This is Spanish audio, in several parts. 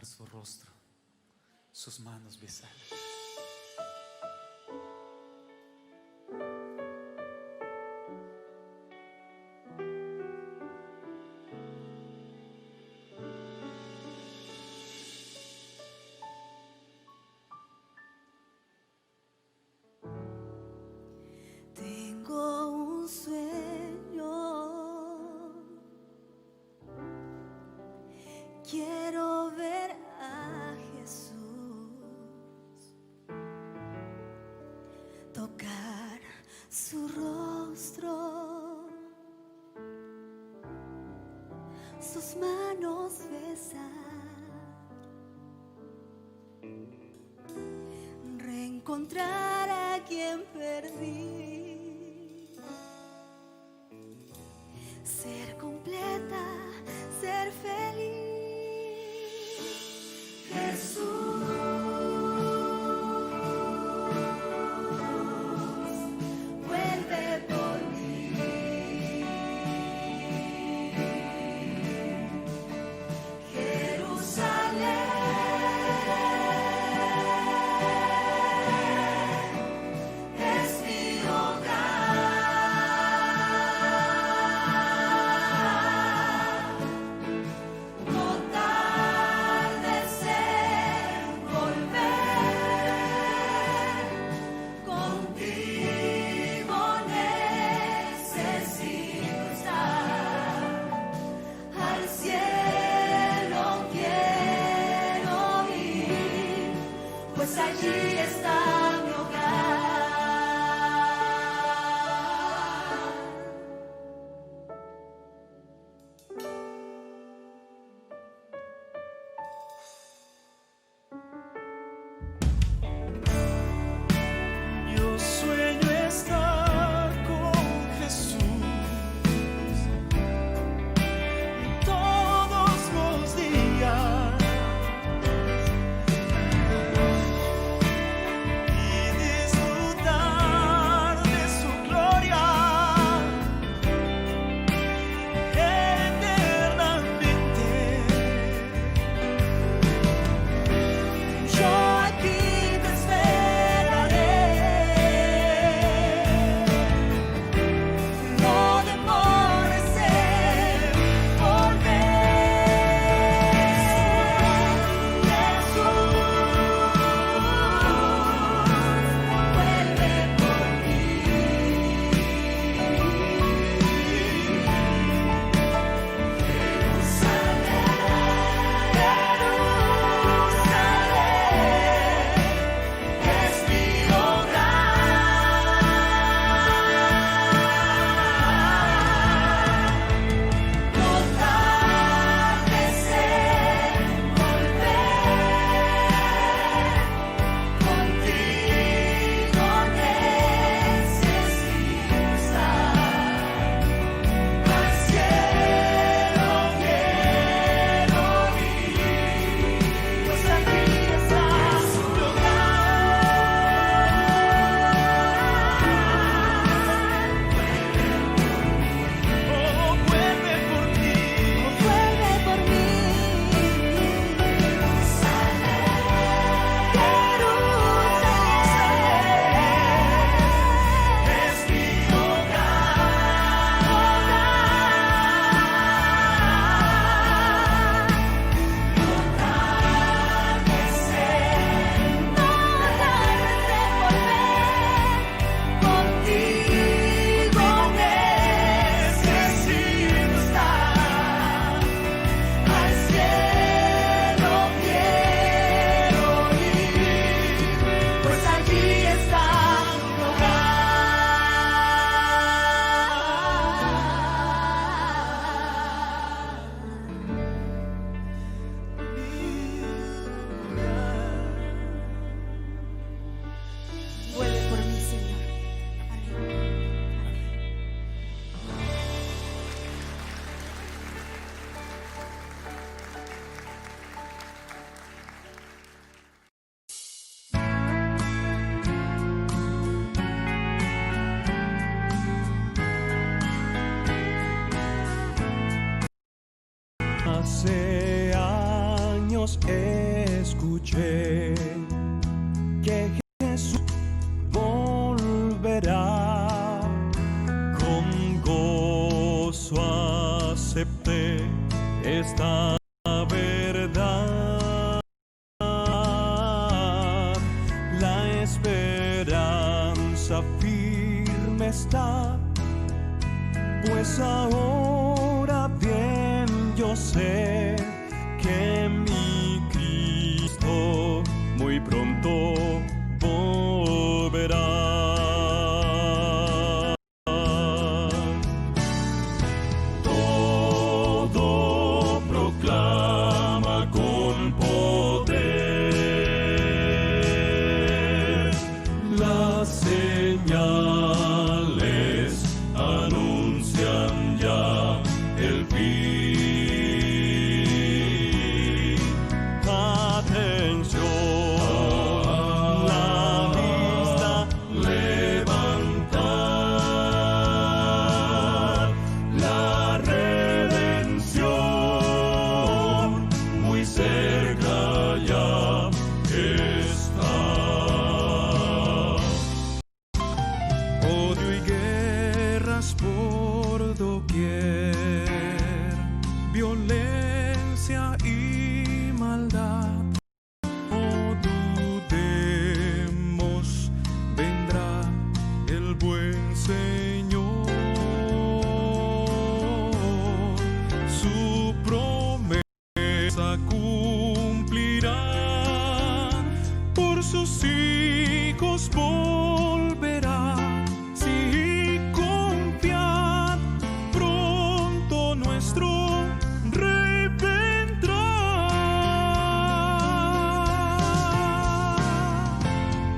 tocar su rostro, sus manos besarle. Tengo un sueño, quiero ver a Jesús, tocar su rostro, sus manos besar, reencontrar a quien perdí, ser completa, ser feliz. Jesús, vuelve por mí. Jerusalén es mi hogar. oídos escuché que Jesús volverá. Con gozo acepté esta verdad. La esperanza firme está, pues ahora bien yo sé que mi Cristo muy pronto volverá. Todo proclama con poder, las señales anuncian ya el fin. Atención, la vista levantar, la redención muy cerca ya está. Odio y guerras por doquier, violencia y maldad. No dudemos, vendrá el buen Señor. Su promesa cumplirá, por sus hijos volverá. Sí, confiad, pronto nuestro Rey vendrá.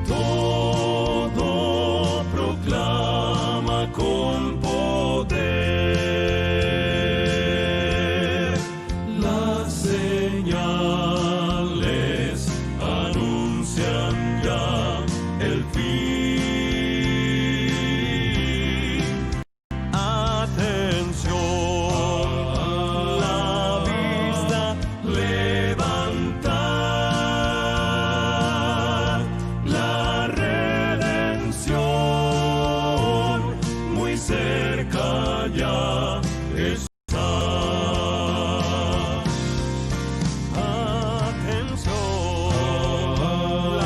Todo proclama con poder, las señales anuncian ya el fin. Atención, la vista levantar, la redención muy cerca ya está. Atención,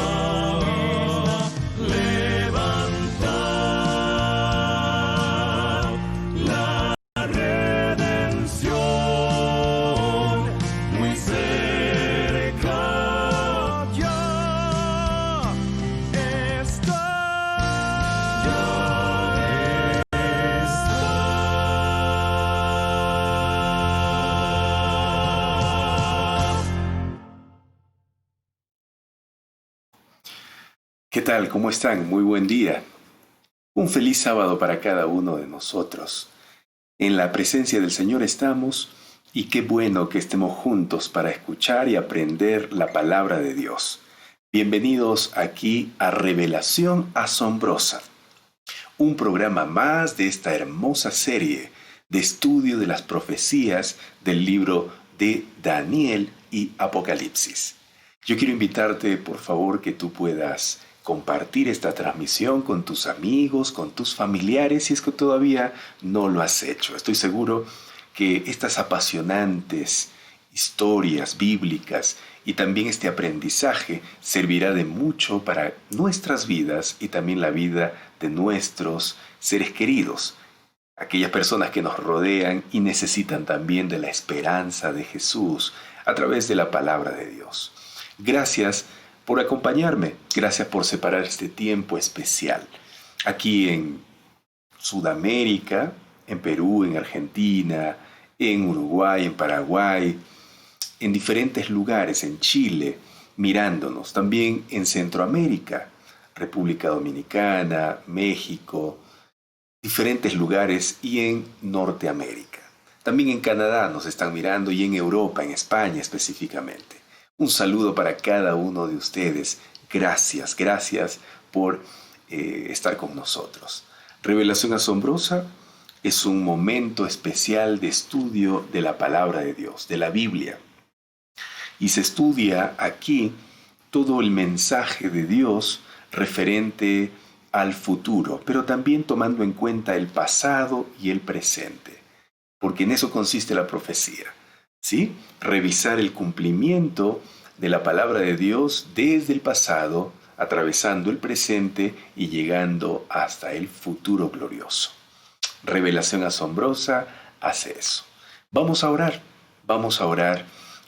la vista levantar, la redención muy cerca ya está. ¿Qué tal? ¿Cómo están? Muy buen día. Un feliz sábado para cada uno de nosotros. En la presencia del Señor estamos y qué bueno que estemos juntos para escuchar y aprender la palabra de Dios. Bienvenidos aquí a Revelación Asombrosa, un programa más de esta hermosa serie de estudio de las profecías del libro de Daniel y Apocalipsis. Yo quiero invitarte, por favor, que tú puedas compartir esta transmisión con tus amigos, con tus familiares, si es que todavía no lo has hecho. Estoy seguro que estas apasionantes historias bíblicas y también este aprendizaje servirá de mucho para nuestras vidas y también la vida de nuestros seres queridos, aquellas personas que nos rodean y necesitan también de la esperanza de Jesús a través de la palabra de Dios. Gracias por acompañarme, gracias por separar este tiempo especial. Aquí en Sudamérica, en Perú, en Argentina, en Uruguay, en Paraguay, en diferentes lugares, en Chile, mirándonos. También en Centroamérica, República Dominicana, México, diferentes lugares y en Norteamérica. También en Canadá nos están mirando y en Europa, en España específicamente. Un saludo para cada uno de ustedes. Gracias por estar con nosotros. Revelación Asombrosa es un momento especial de estudio de la palabra de Dios, de la Biblia. y se estudia aquí todo el mensaje de Dios referente al futuro, pero también tomando en cuenta el pasado y el presente, porque en eso consiste la profecía, ¿sí? Revisar el cumplimiento de la palabra de Dios desde el pasado, atravesando el presente y llegando hasta el futuro glorioso. Revelación asombrosa hace eso. Vamos a orar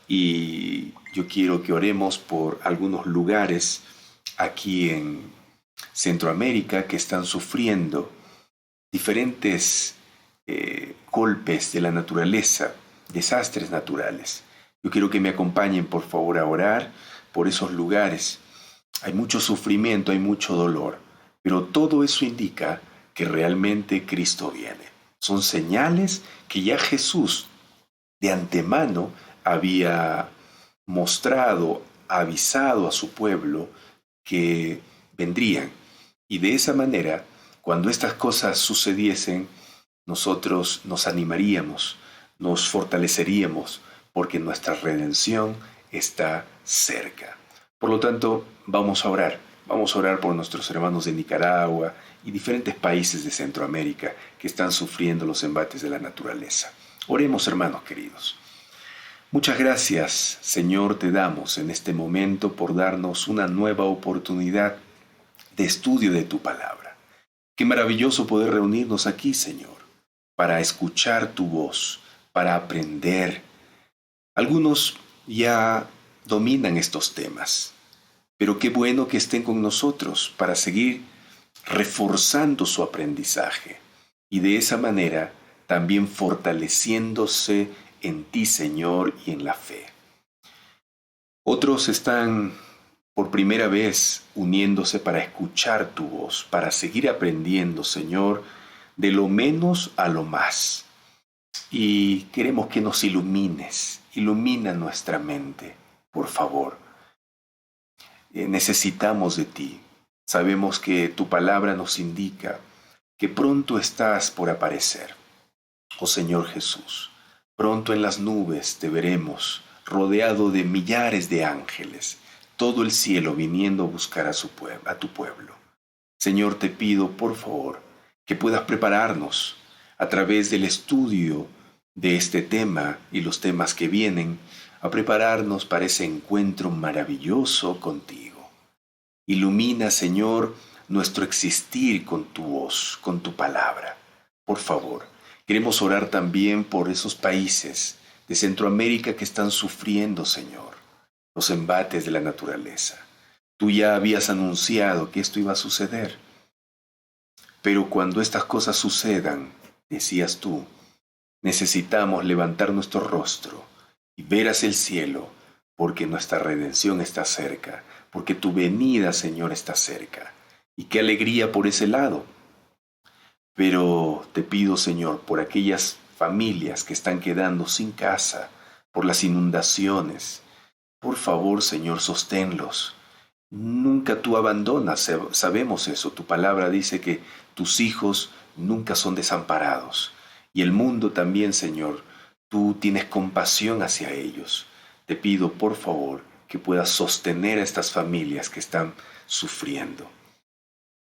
y yo quiero que oremos por algunos lugares aquí en Centroamérica que están sufriendo diferentes golpes de la naturaleza, desastres naturales. Yo quiero que me acompañen, por favor, a orar por esos lugares. Hay mucho sufrimiento, hay mucho dolor, pero todo eso indica que realmente Cristo viene. Son señales que ya Jesús de antemano había mostrado, avisado a su pueblo que vendrían. Y de esa manera, cuando estas cosas sucediesen, nosotros nos animaríamos, nos fortaleceríamos, porque nuestra redención está cerca. Por lo tanto, vamos a orar por nuestros hermanos de Nicaragua y diferentes países de Centroamérica que están sufriendo los embates de la naturaleza. Oremos, hermanos queridos. Muchas gracias, Señor, te damos en este momento por darnos una nueva oportunidad de estudio de tu palabra. Qué maravilloso poder reunirnos aquí, Señor, para escuchar tu voz, para aprender. Algunos ya dominan estos temas, pero qué bueno que estén con nosotros para seguir reforzando su aprendizaje y de esa manera también fortaleciéndose en ti, Señor, y en la fe. Otros están por primera vez uniéndose para escuchar tu voz, para seguir aprendiendo, Señor, de lo menos a lo más. Y queremos que nos ilumines, ilumina nuestra mente, por favor. Necesitamos de ti. Sabemos que tu palabra nos indica que pronto estás por aparecer. Oh Señor Jesús, pronto en las nubes te veremos, rodeado de millares de ángeles, todo el cielo viniendo a buscar a tu pueblo. Señor, te pido, por favor, que puedas prepararnos a través del estudio de este tema y los temas que vienen, a prepararnos para ese encuentro maravilloso contigo. Ilumina, Señor, nuestro existir con tu voz, con tu palabra. Por favor, queremos orar también por esos países de Centroamérica que están sufriendo, Señor, los embates de la naturaleza. Tú ya habías anunciado que esto iba a suceder. Pero cuando estas cosas sucedan, decías tú, necesitamos levantar nuestro rostro y ver hacia el cielo, porque nuestra redención está cerca, porque tu venida, Señor, está cerca. Y qué alegría por ese lado. Pero te pido, Señor, por aquellas familias que están quedando sin casa, por las inundaciones, por favor, Señor, sosténlos. Nunca tú abandonas, sabemos eso. Tu palabra dice que tus hijos nunca son desamparados. Y el mundo también, Señor, tú tienes compasión hacia ellos. Te pido, por favor, que puedas sostener a estas familias que están sufriendo.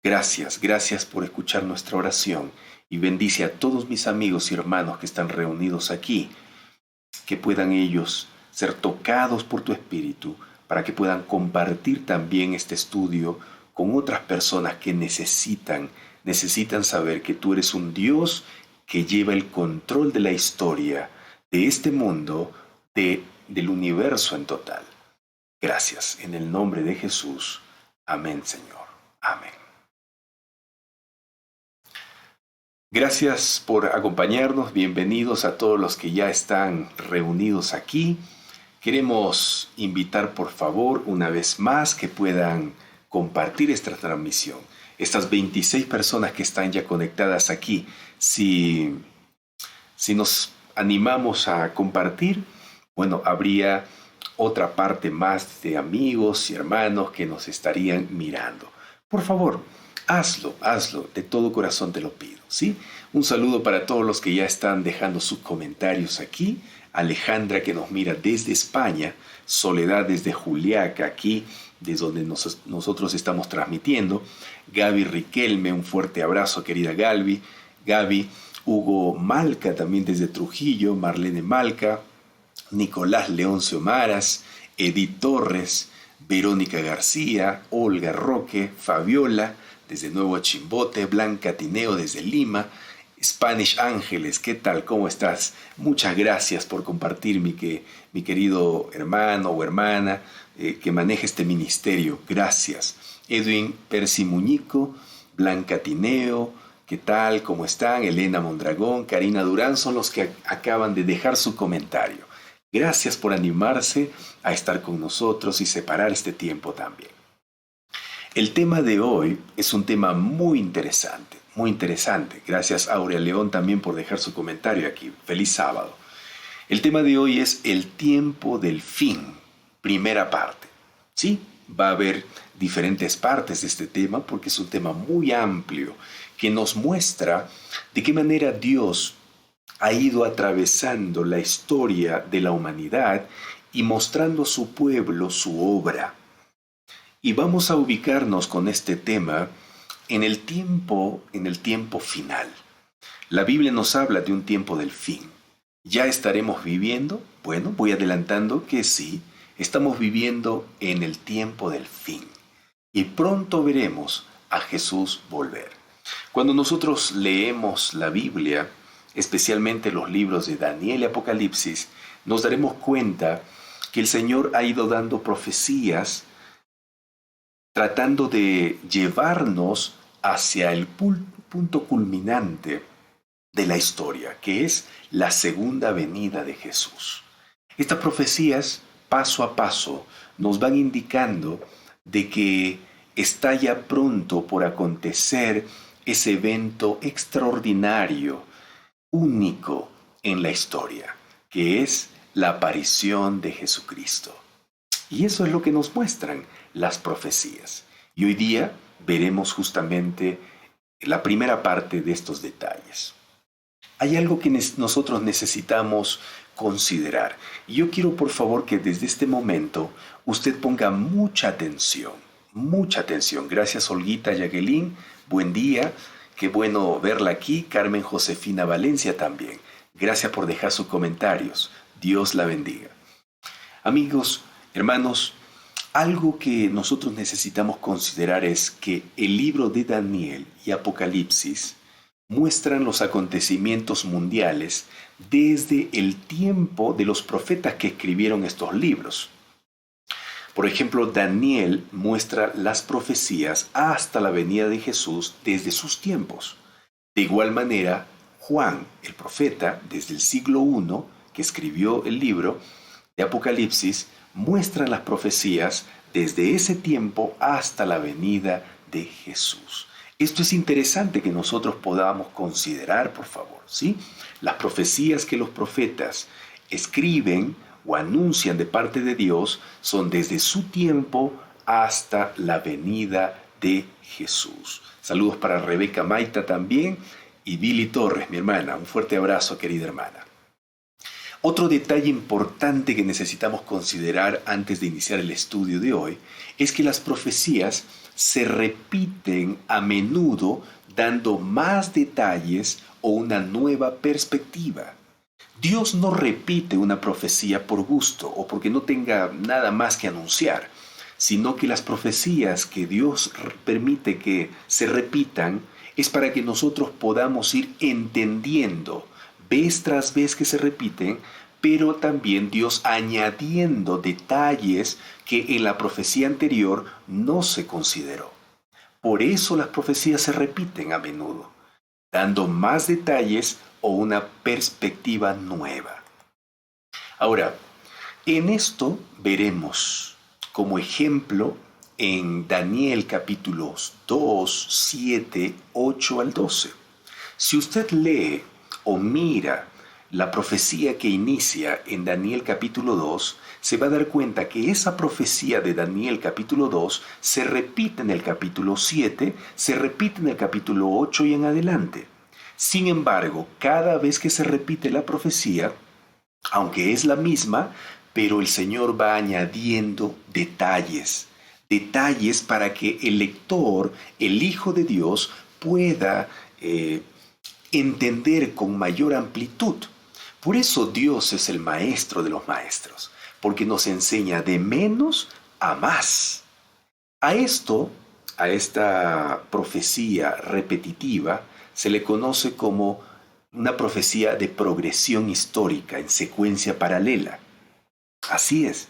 Gracias por escuchar nuestra oración y bendice a todos mis amigos y hermanos que están reunidos aquí, que puedan ellos ser tocados por tu Espíritu para que puedan compartir también este estudio con otras personas que necesitan saber que tú eres un Dios que lleva el control de la historia, de este mundo, del universo en total. Gracias, en el nombre de Jesús. Amén, Señor. Amén. Gracias por acompañarnos. Bienvenidos a todos los que ya están reunidos aquí. Queremos invitar, por favor, una vez más que puedan compartir esta transmisión. Estas 26 personas que están ya conectadas aquí, si nos animamos a compartir, bueno, habría otra parte más de amigos y hermanos que nos estarían mirando. Por favor, hazlo, de todo corazón te lo pido. ¿sí? Un saludo para todos los que ya están dejando sus comentarios aquí. Alejandra, que nos mira desde España. Soledad desde Juliaca, aquí, desde donde nosotros estamos transmitiendo. Gaby Riquelme, un fuerte abrazo, querida Gaby. Hugo Malca, también desde Trujillo. Marlene Malca. Nicolás Leoncio Maras. Edith Torres. Verónica García. Olga Roque. Fabiola, desde Nuevo Chimbote. Blanca Tineo, desde Lima. Spanish Ángeles, ¿qué tal? ¿Cómo estás? Muchas gracias por compartir, mi querido hermano o hermana que maneja este ministerio. Gracias. Edwin Percy Muñico, Blanca Tineo, ¿qué tal? ¿Cómo están? Elena Mondragón, Karina Durán son los que acaban de dejar su comentario. Gracias por animarse a estar con nosotros y separar este tiempo también. El tema de hoy es un tema muy interesante. Muy interesante. Gracias Aurea León también por dejar su comentario aquí. Feliz sábado. El tema de hoy es el tiempo del fin. Primera parte. Sí, va a haber diferentes partes de este tema porque es un tema muy amplio que nos muestra de qué manera Dios ha ido atravesando la historia de la humanidad y mostrando a su pueblo su obra. Y vamos a ubicarnos con este tema en el tiempo final. La Biblia nos habla de un tiempo del fin. ¿Ya estaremos viviendo? Bueno, voy adelantando que sí, estamos viviendo en el tiempo del fin. Y pronto veremos a Jesús volver. Cuando nosotros leemos la Biblia, especialmente los libros de Daniel y Apocalipsis, nos daremos cuenta que el Señor ha ido dando profecías tratando de llevarnos hacia el punto culminante de la historia, que es la segunda venida de Jesús. Estas profecías, paso a paso, nos van indicando de que está ya pronto por acontecer ese evento extraordinario, único en la historia, que es la aparición de Jesucristo. Y eso es lo que nos muestran las profecías. Y hoy día veremos justamente la primera parte de estos detalles. Hay algo que nosotros necesitamos considerar. Y yo quiero, por favor, que desde este momento usted ponga mucha atención. Mucha atención. Gracias, Olguita Yaguelín. Buen día. Qué bueno verla aquí. Carmen Josefina Valencia también. Gracias por dejar sus comentarios. Dios la bendiga. Amigos, hermanos, algo que nosotros necesitamos considerar es que el libro de Daniel y Apocalipsis muestran los acontecimientos mundiales desde el tiempo de los profetas que escribieron estos libros. Por ejemplo, Daniel muestra las profecías hasta la venida de Jesús desde sus tiempos. De igual manera, Juan, el profeta, desde el siglo I, que escribió el libro de Apocalipsis, muestra las profecías desde ese tiempo hasta la venida de Jesús. Esto es interesante que nosotros podamos considerar, por favor, ¿sí? Las profecías que los profetas escriben o anuncian de parte de Dios son desde su tiempo hasta la venida de Jesús. Saludos para Rebeca Maita también y Billy Torres, mi hermana. Un fuerte abrazo, querida hermana. Otro detalle importante que necesitamos considerar antes de iniciar el estudio de hoy es que las profecías se repiten a menudo dando más detalles o una nueva perspectiva. Dios no repite una profecía por gusto o porque no tenga nada más que anunciar, sino que las profecías que Dios permite que se repitan es para que nosotros podamos ir entendiendo vez tras vez que se repiten, pero también Dios añadiendo detalles que en la profecía anterior no se consideró. Por eso las profecías se repiten a menudo, dando más detalles o una perspectiva nueva. Ahora, en esto veremos como ejemplo en Daniel capítulos 2, 7, 8 al 12. Si usted lee o mira la profecía que inicia en Daniel capítulo 2, se va a dar cuenta que esa profecía de Daniel capítulo 2 se repite en el capítulo 7, se repite en el capítulo 8 y en adelante. Sin embargo, cada vez que se repite la profecía, aunque es la misma, pero el Señor va añadiendo detalles, detalles para que el lector, el Hijo de Dios, pueda entender con mayor amplitud. Por eso Dios es el maestro de los maestros, porque nos enseña de menos a más. A esta profecía repetitiva, se le conoce como una profecía de progresión histórica en secuencia paralela. Así es.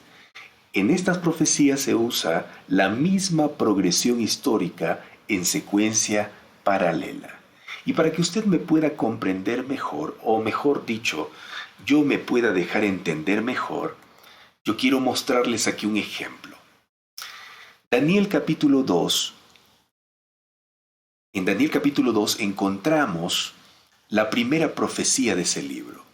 En estas profecías se usa la misma progresión histórica en secuencia paralela. Y para que usted me pueda comprender mejor, o mejor dicho, yo me pueda dejar entender mejor, yo quiero mostrarles aquí un ejemplo. Daniel capítulo 2. En Daniel capítulo 2 encontramos la primera profecía de ese libro,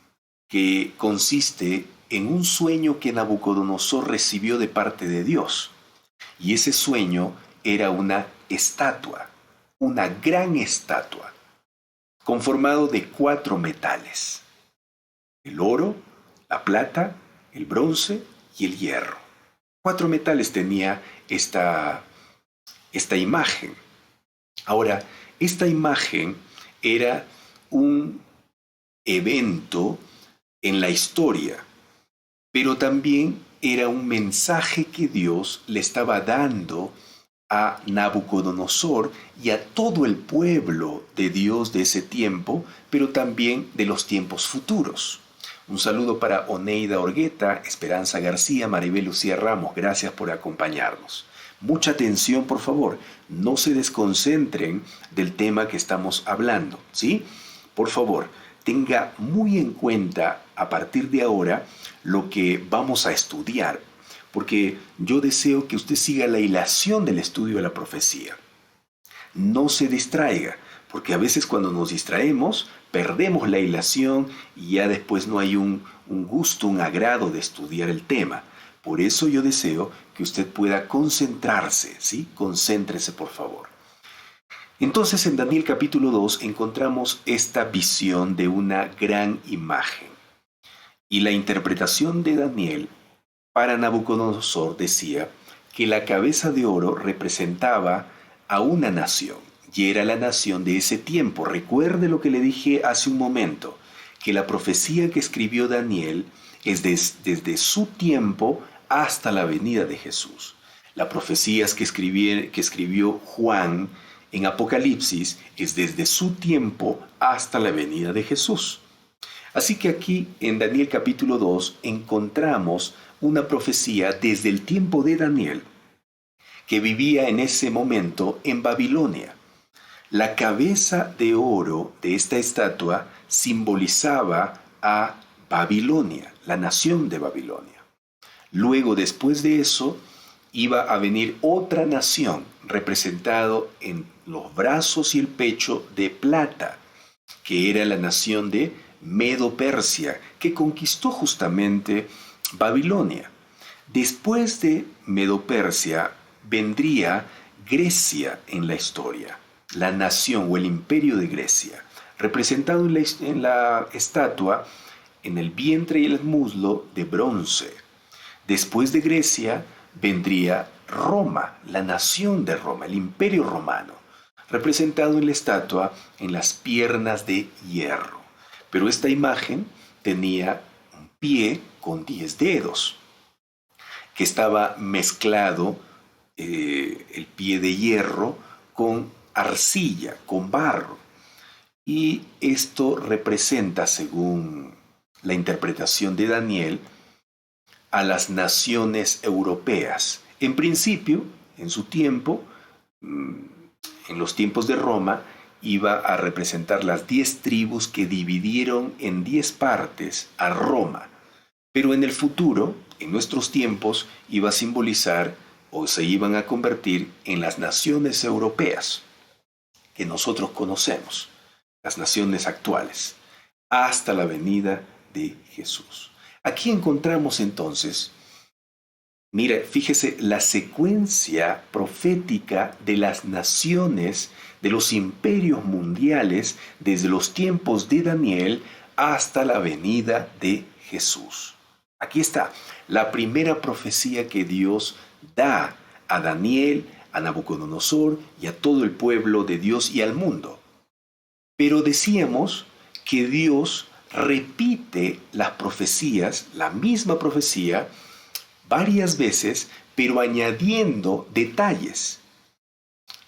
que consiste en un sueño que Nabucodonosor recibió de parte de Dios. Y ese sueño era una estatua, una gran estatua, conformado de 4 metales: el oro, la plata, el bronce y el hierro. 4 metales tenía esta imagen. Ahora, esta imagen era un evento en la historia, pero también era un mensaje que Dios le estaba dando a Nabucodonosor y a todo el pueblo de Dios de ese tiempo, pero también de los tiempos futuros. Un saludo para Oneida Orgueta, Esperanza García, Maribel Lucía Ramos. Gracias por acompañarnos. Mucha atención, por favor. No se desconcentren del tema que estamos hablando, ¿sí? Por favor, tenga muy en cuenta a partir de ahora lo que vamos a estudiar, porque yo deseo que usted siga la hilación del estudio de la profecía. No se distraiga, porque a veces cuando nos distraemos, perdemos la hilación y ya después no hay un gusto, un agrado de estudiar el tema. Por eso yo deseo que usted pueda concentrarse, ¿sí? Concéntrese, por favor. Entonces, en Daniel capítulo 2 encontramos esta visión de una gran imagen. Y la interpretación de Daniel para Nabucodonosor decía que la cabeza de oro representaba a una nación, y era la nación de ese tiempo. Recuerde lo que le dije hace un momento, que la profecía que escribió Daniel es desde su tiempo hasta la venida de Jesús. Las profecías que escribió Juan en Apocalipsis es desde su tiempo hasta la venida de Jesús. Así que aquí en Daniel capítulo 2 encontramos una profecía desde el tiempo de Daniel, que vivía en ese momento en Babilonia. La cabeza de oro de esta estatua simbolizaba a Babilonia, la nación de Babilonia. Luego, después de eso, iba a venir otra nación, representado en los brazos y el pecho de plata, que era la nación de Medo-Persia, que conquistó justamente Babilonia. Después de Medo-Persia vendría Grecia en la historia, la nación o el imperio de Grecia, representado en la estatua en el vientre y el muslo de bronce. Después de Grecia vendría Roma, la nación de Roma, el imperio romano, representado en la estatua en las piernas de hierro. Pero esta imagen tenía un pie con 10 dedos, que estaba mezclado el pie de hierro con arcilla, con barro. Y esto representa, según la interpretación de Daniel, a las naciones europeas. En principio, en su tiempo, en los tiempos de Roma, iba a representar las 10 tribus que dividieron en 10 partes a Roma. Pero en el futuro, en nuestros tiempos, iba a simbolizar o se iban a convertir en las naciones europeas que nosotros conocemos, las naciones actuales, hasta la venida de Jesús. Aquí encontramos entonces, mira, fíjese la secuencia profética de las naciones de los imperios mundiales desde los tiempos de Daniel hasta la venida de Jesús. Aquí está la primera profecía que Dios da a Daniel, a Nabucodonosor y a todo el pueblo de Dios y al mundo. Pero decíamos que Dios repite las profecías, la misma profecía, varias veces, pero añadiendo detalles.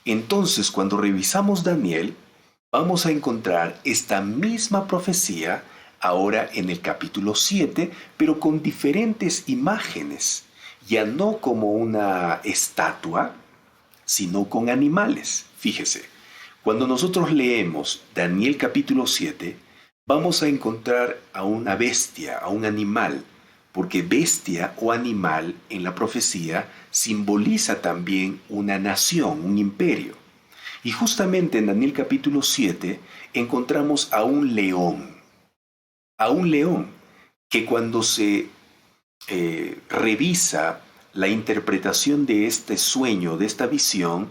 Entonces, cuando revisamos Daniel, vamos a encontrar esta misma profecía ahora en el capítulo 7, pero con diferentes imágenes, ya no como una estatua, sino con animales. Fíjese, cuando nosotros leemos Daniel capítulo 7, vamos a encontrar a una bestia, a un animal, porque bestia o animal en la profecía simboliza también una nación, un imperio. Y justamente en Daniel capítulo 7 encontramos a un león que cuando se revisa la interpretación de este sueño, de esta visión,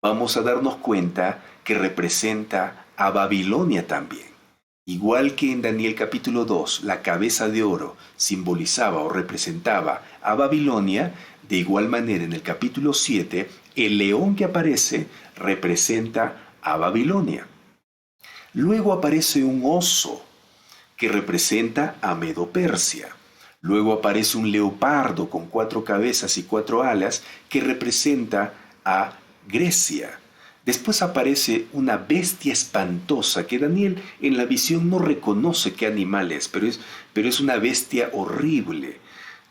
vamos a darnos cuenta que representa a Babilonia también. Igual que en Daniel capítulo 2, la cabeza de oro simbolizaba o representaba a Babilonia, de igual manera en el capítulo 7, el león que aparece representa a Babilonia. Luego aparece un oso que representa a Medo-Persia. Luego aparece un leopardo con 4 cabezas y 4 alas que representa a Grecia. Después aparece una bestia espantosa que Daniel en la visión no reconoce qué animal es, pero es una bestia horrible,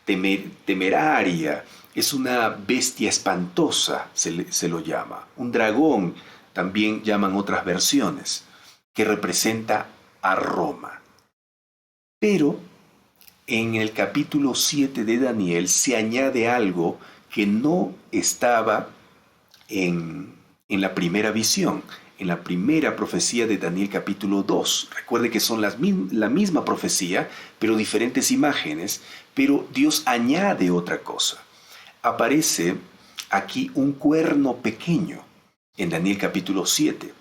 temeraria, es una bestia espantosa, se lo llama. Un dragón, también llaman otras versiones, que representa a Roma. Pero en el capítulo 7 de Daniel se añade algo que no estaba en la primera visión, en la primera profecía de Daniel capítulo 2. Recuerde que son la misma profecía, pero diferentes imágenes, pero Dios añade otra cosa. Aparece aquí un cuerno pequeño en Daniel capítulo 7.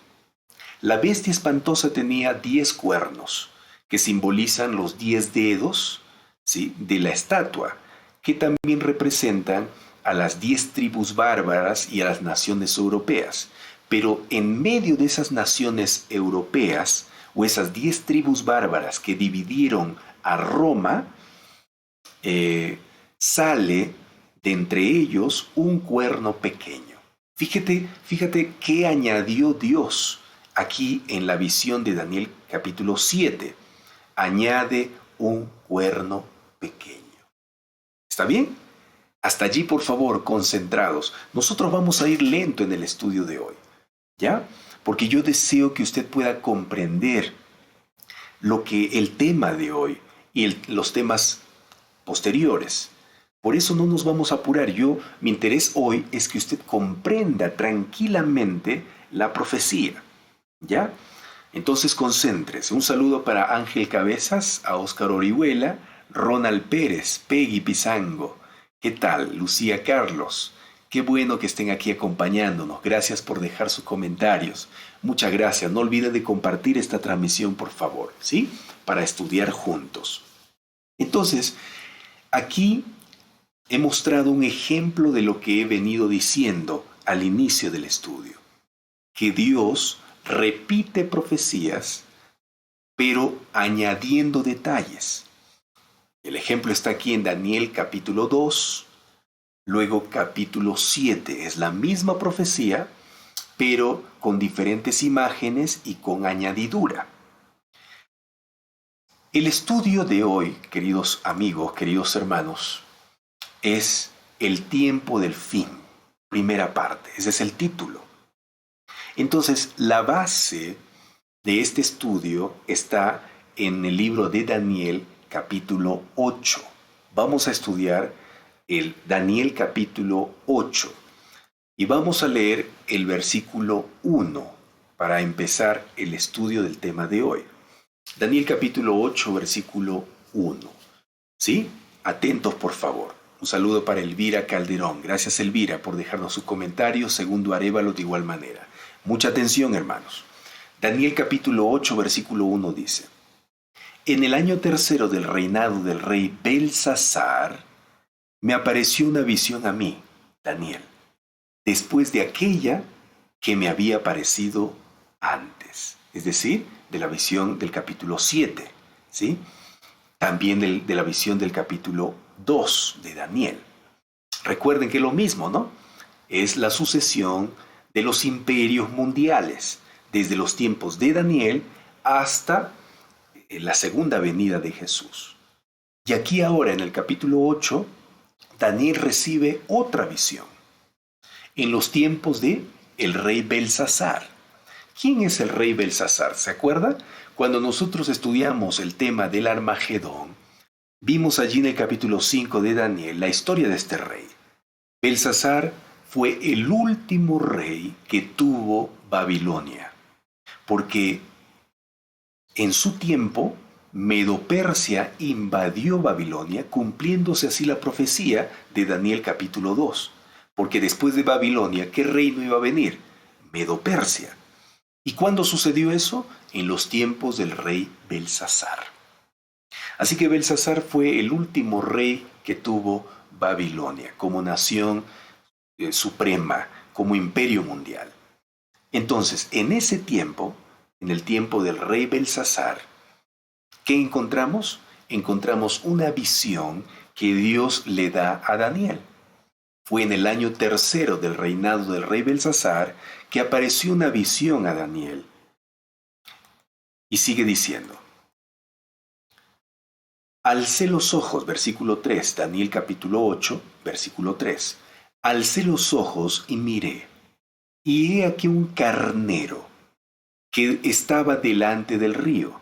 La bestia espantosa tenía 10 cuernos, que simbolizan los 10 dedos, ¿sí?, de la estatua, que también representan a las 10 tribus bárbaras y a las naciones europeas. Pero en medio de esas naciones europeas, o esas 10 tribus bárbaras que dividieron a Roma, sale de entre ellos un cuerno pequeño. Fíjate qué añadió Dios aquí en la visión de Daniel capítulo 7. Añade un cuerno pequeño. ¿Está bien? Hasta allí, por favor, concentrados. Nosotros vamos a ir lento en el estudio de hoy, ¿ya? Porque yo deseo que usted pueda comprender lo que el tema de hoy y los temas posteriores. Por eso no nos vamos a apurar. Mi interés hoy es que usted comprenda tranquilamente la profecía, ¿ya? Entonces concéntrese. Un saludo para Ángel Cabezas, a Óscar Orihuela, Ronald Pérez, Peggy Pizango. ¿Qué tal? Lucía Carlos. Qué bueno que estén aquí acompañándonos. Gracias por dejar sus comentarios. Muchas gracias. No olviden de compartir esta transmisión, por favor, ¿sí? Para estudiar juntos. Entonces, aquí he mostrado un ejemplo de lo que he venido diciendo al inicio del estudio. Que Dios repite profecías, pero añadiendo detalles. El ejemplo está aquí en Daniel capítulo 2, luego capítulo 7. Es la misma profecía, pero con diferentes imágenes y con añadidura. El estudio de hoy, queridos amigos, queridos hermanos, es el tiempo del fin, primera parte. Ese es el título. Entonces, la base de este estudio está en el libro de Daniel, capítulo 8. Vamos a estudiar el Daniel capítulo 8 y vamos a leer el versículo 1 para empezar el estudio del tema de hoy. Daniel capítulo 8, versículo 1. ¿Sí? Atentos, por favor. Un saludo para Elvira Calderón. Gracias, Elvira, por dejarnos su comentario. Segundo Arévalo, de igual manera. Mucha atención, hermanos. Daniel capítulo 8, versículo 1 dice: En el año tercero del reinado del rey Belsasar, me apareció una visión a mí, Daniel, después de aquella que me había aparecido antes. Es decir, de la visión del capítulo 7, ¿sí? También de la visión del capítulo 2 de Daniel. Recuerden que es lo mismo, ¿no? Es la sucesión de los imperios mundiales, desde los tiempos de Daniel hasta la segunda venida de Jesús. Y aquí ahora en el capítulo 8, Daniel recibe otra visión, en los tiempos de el rey Belsasar. ¿Quién es el rey Belsasar? ¿Se acuerda? Cuando nosotros estudiamos el tema del Armagedón, vimos allí en el capítulo 5 de Daniel la historia de este rey. Belsasar fue el último rey que tuvo Babilonia, porque en su tiempo Medo-Persia invadió Babilonia, cumpliéndose así la profecía de Daniel capítulo 2, porque después de Babilonia, ¿qué reino iba a venir? Medo-Persia. ¿Y cuándo sucedió eso? En los tiempos del rey Belsasar. Así que Belsasar fue el último rey que tuvo Babilonia como nación suprema, como imperio mundial. Entonces, en ese tiempo, en el tiempo del rey Belsasar, ¿qué encontramos? Encontramos una visión que Dios le da a Daniel. Fue en el año tercero del reinado del rey Belsasar que apareció una visión a Daniel. Y sigue diciendo: Alcé los ojos, versículo 3, Daniel capítulo 8, versículo 3. Alcé los ojos y miré, y he aquí un carnero que estaba delante del río,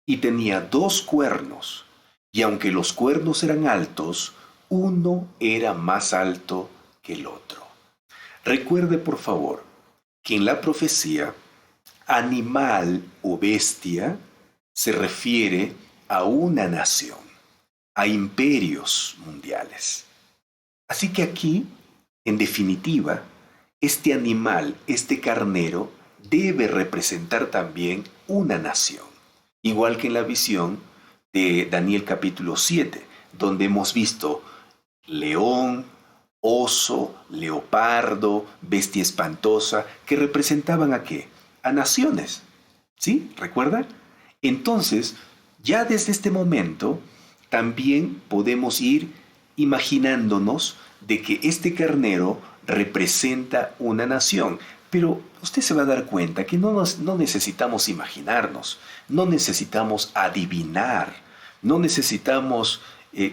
y tenía 2 cuernos, y aunque los cuernos eran altos, uno era más alto que el otro. Recuerde, por favor, que en la profecía, animal o bestia se refiere a una nación, a imperios mundiales. Así que aquí, en definitiva, este animal, este carnero, debe representar también una nación, igual que en la visión de Daniel capítulo 7, donde hemos visto león, oso, leopardo, bestia espantosa, que representaban ¿a qué? A naciones. ¿Sí? ¿Recuerdan? Entonces, ya desde este momento, también podemos ir imaginándonos de que este carnero representa una nación. Pero usted se va a dar cuenta que no necesitamos imaginarnos, no necesitamos adivinar, no necesitamos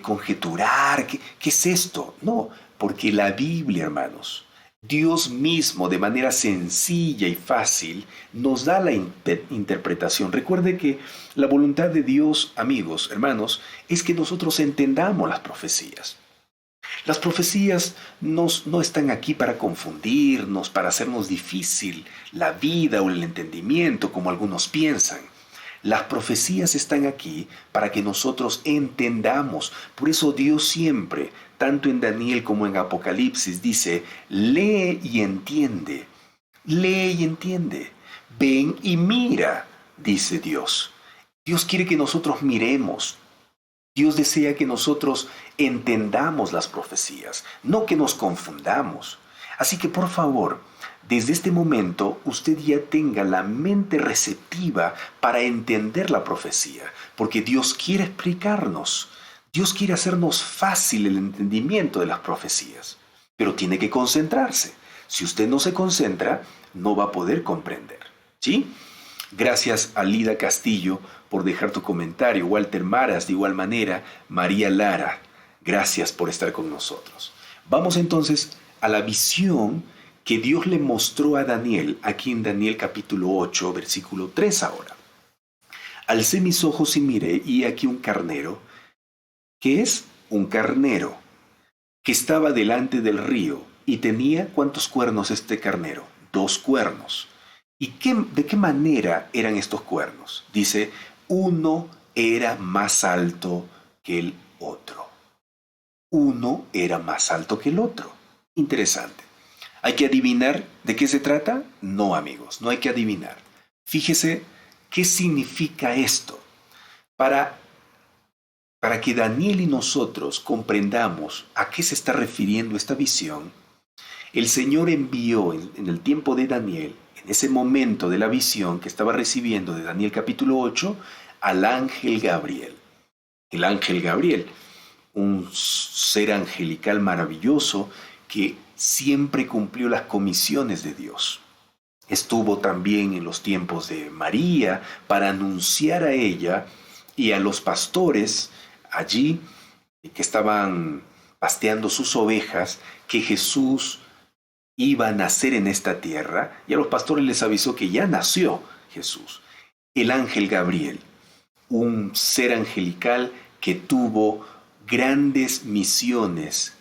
conjeturar, ¿qué es esto? No, porque la Biblia, hermanos, Dios mismo de manera sencilla y fácil nos da la interpretación. Recuerde que la voluntad de Dios, amigos, hermanos, es que nosotros entendamos las profecías. Las profecías no están aquí para confundirnos, para hacernos difícil la vida o el entendimiento, como algunos piensan. Las profecías están aquí para que nosotros entendamos. Por eso Dios siempre, tanto en Daniel como en Apocalipsis, dice: lee y entiende, lee y entiende, ven y mira, dice Dios. Dios quiere que nosotros miremos. Dios desea que nosotros entendamos las profecías, no que nos confundamos. Así que por favor, desde este momento usted ya tenga la mente receptiva para entender la profecía, porque Dios quiere explicarnos, Dios quiere hacernos fácil el entendimiento de las profecías, pero tiene que concentrarse. Si usted no se concentra, no va a poder comprender, ¿sí? Gracias a Lida Castillo por dejar tu comentario, Walter Maras de igual manera, María Lara, gracias por estar con nosotros. Vamos entonces a la visión que Dios le mostró a Daniel, aquí en Daniel capítulo 8, versículo 3 ahora. Alcé mis ojos y miré, y aquí un carnero. ¿Qué es? Un carnero que estaba delante del río y tenía ¿cuántos cuernos este carnero? 2 cuernos. ¿Y de qué manera eran estos cuernos? Dice, uno era más alto que el otro. Uno era más alto que el otro. Interesante. ¿Hay que adivinar de qué se trata? No, amigos, no hay que adivinar. Fíjese qué significa esto. Para que Daniel y nosotros comprendamos a qué se está refiriendo esta visión, el Señor envió en el tiempo de Daniel, en ese momento de la visión que estaba recibiendo de Daniel capítulo 8, al ángel Gabriel. El ángel Gabriel, un ser angelical maravilloso que siempre cumplió las comisiones de Dios. Estuvo también en los tiempos de María para anunciar a ella y a los pastores allí que estaban pasteando sus ovejas que Jesús iba a nacer en esta tierra, y a los pastores les avisó que ya nació Jesús. El ángel Gabriel, un ser angelical que tuvo grandes misiones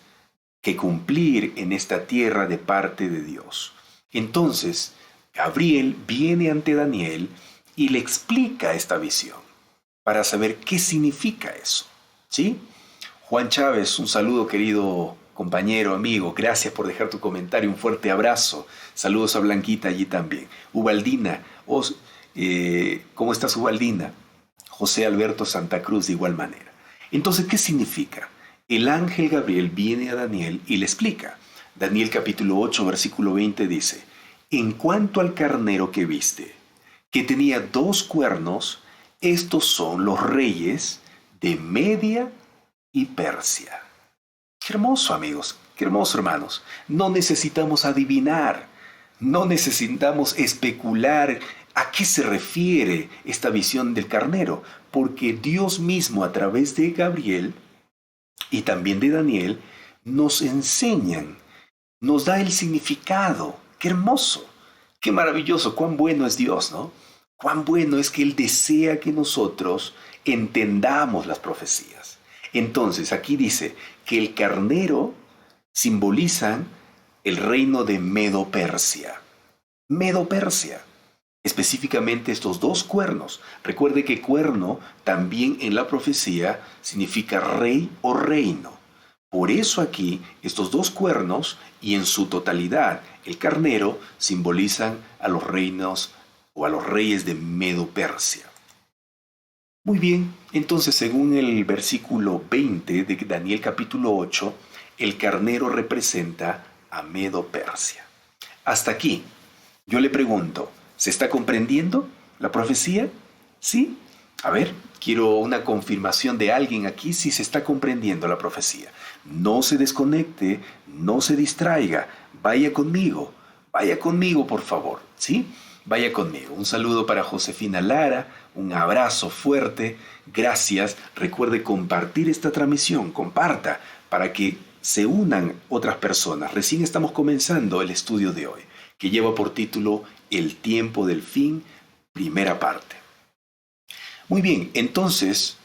que cumplir en esta tierra de parte de Dios. Entonces, Gabriel viene ante Daniel y le explica esta visión para saber qué significa eso. ¿Sí? Juan Chávez, un saludo, querido compañero, amigo, gracias por dejar tu comentario, un fuerte abrazo. Saludos a Blanquita allí también. Ubaldina, ¿cómo estás, Ubaldina? José Alberto Santa Cruz de igual manera. Entonces, ¿qué significa? El ángel Gabriel viene a Daniel y le explica. Daniel capítulo 8, versículo 20 dice: en cuanto al carnero que viste, que tenía 2 cuernos, estos son los reyes de Media y Persia. Qué hermoso, amigos, qué hermoso, hermanos. No necesitamos adivinar, no necesitamos especular a qué se refiere esta visión del carnero, porque Dios mismo a través de Gabriel y también de Daniel nos enseñan, nos da el significado. Qué hermoso, qué maravilloso, cuán bueno es Dios, ¿no? Cuán bueno es que Él desea que nosotros entendamos las profecías. Entonces, aquí dice que el carnero simboliza el reino de Medo-Persia. Medo-Persia. Específicamente estos 2 cuernos. Recuerde que cuerno también en la profecía significa rey o reino. Por eso aquí estos 2 cuernos y en su totalidad el carnero simbolizan a los reinos o a los reyes de Medo-Persia. Muy bien, entonces según el versículo 20 de Daniel capítulo 8, el carnero representa a Medo-Persia. Hasta aquí, yo le pregunto, ¿se está comprendiendo la profecía? ¿Sí? A ver, quiero una confirmación de alguien aquí si se está comprendiendo la profecía. No se desconecte, no se distraiga, vaya conmigo por favor, ¿sí? Vaya conmigo. Un saludo para Josefina Lara, un abrazo fuerte, gracias. Recuerde compartir esta transmisión, comparta para que se unan otras personas. Recién estamos comenzando el estudio de hoy, que lleva por título El tiempo del fin, primera parte. Muy bien, entonces,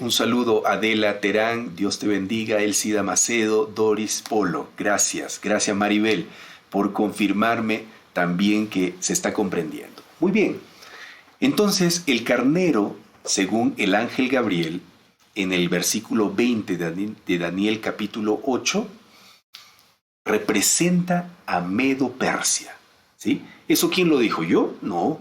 un saludo a Adela Terán, Dios te bendiga, Elcida Macedo, Doris Polo, gracias Maribel, por confirmarme también que se está comprendiendo. Muy bien, entonces el carnero, según el ángel Gabriel, en el versículo 20 de Daniel capítulo 8, representa a Medo-Persia. ¿Sí? ¿Eso quién lo dijo? ¿Yo? No.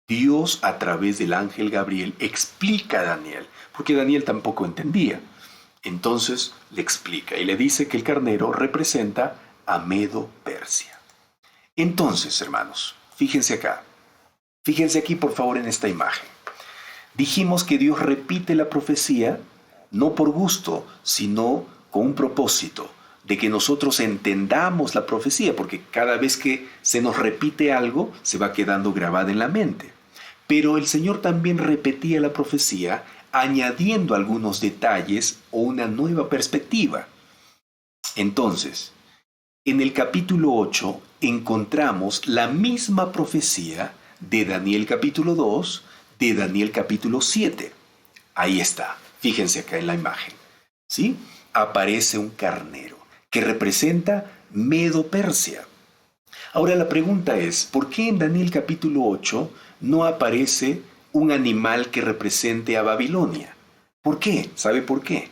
Dios a través del ángel Gabriel explica a Daniel, porque Daniel tampoco entendía. Entonces le explica y le dice que el carnero representa a Medo-Persia. Entonces, hermanos, fíjense acá. Fíjense aquí, por favor, en esta imagen. Dijimos que Dios repite la profecía no por gusto, sino con un propósito de que nosotros entendamos la profecía, porque cada vez que se nos repite algo, se va quedando grabada en la mente. Pero el Señor también repetía la profecía añadiendo algunos detalles o una nueva perspectiva. Entonces, en el capítulo 8 encontramos la misma profecía de Daniel capítulo 2, de Daniel capítulo 7. Ahí está, fíjense acá en la imagen. ¿Sí? Aparece un carnero que representa Medo-Persia. Ahora la pregunta es, ¿por qué en Daniel capítulo 8 no aparece un animal que represente a Babilonia? ¿Por qué? ¿Sabe por qué?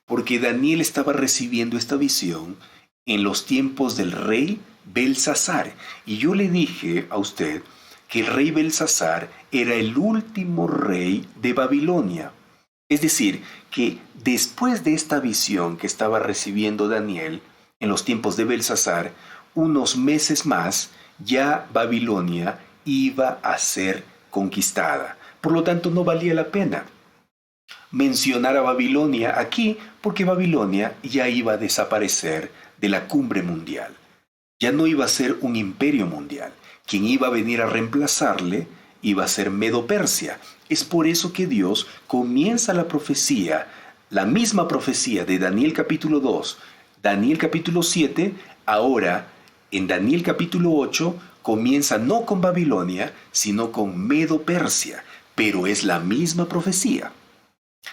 Porque Daniel estaba recibiendo esta visión en los tiempos del rey Belsasar. Y yo le dije a usted que el rey Belsasar era el último rey de Babilonia. Es decir, que después de esta visión que estaba recibiendo Daniel en los tiempos de Belsasar, unos meses más, ya Babilonia iba a ser conquistada. Por lo tanto, no valía la pena mencionar a Babilonia aquí, porque Babilonia ya iba a desaparecer de la cumbre mundial. Ya no iba a ser un imperio mundial. Quien iba a venir a reemplazarle iba a ser Medo-Persia. Es por eso que Dios comienza la profecía, la misma profecía de Daniel capítulo 2, Daniel capítulo 7, ahora en Daniel capítulo 8 comienza no con Babilonia, sino con Medo-Persia, pero es la misma profecía.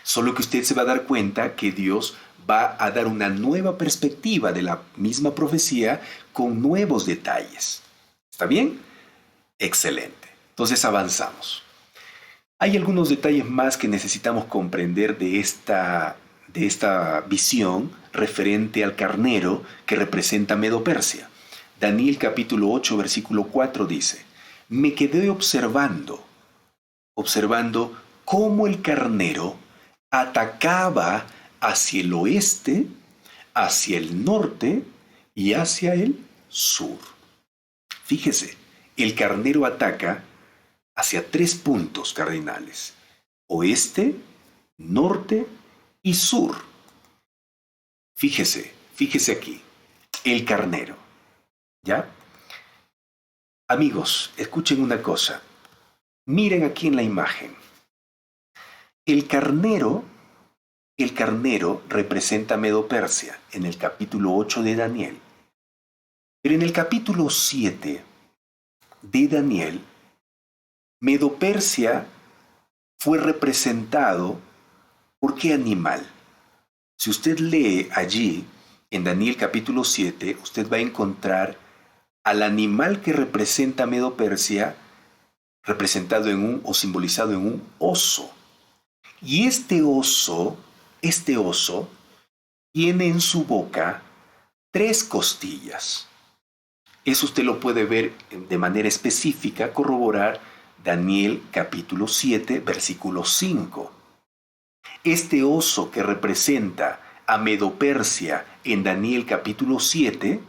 Solo que usted se va a dar cuenta que Dios va a dar una nueva perspectiva de la misma profecía con nuevos detalles. ¿Está bien? Excelente. Entonces avanzamos. Hay algunos detalles más que necesitamos comprender de esta visión referente al carnero que representa Medo-Persia. Daniel capítulo 8, versículo 4 dice: me quedé observando cómo el carnero atacaba hacia el oeste, hacia el norte y hacia el sur. Fíjese, el carnero ataca hacia 3 puntos cardinales: oeste, norte y sur. Fíjese aquí, el carnero. ¿Ya? Amigos, escuchen una cosa. Miren aquí en la imagen. El carnero representa a Medo-Persia en el capítulo 8 de Daniel. Pero en el capítulo 7 de Daniel, Medo-Persia fue representado ¿por qué animal? Si usted lee allí, en Daniel capítulo 7, usted va a encontrar al animal que representa a Medo-Persia representado o simbolizado en un oso. Y este oso tiene en su boca 3 costillas. Eso usted lo puede ver de manera específica, corroborar Daniel capítulo 7, versículo 5. Este oso que representa a Medo-Persia en Daniel capítulo 7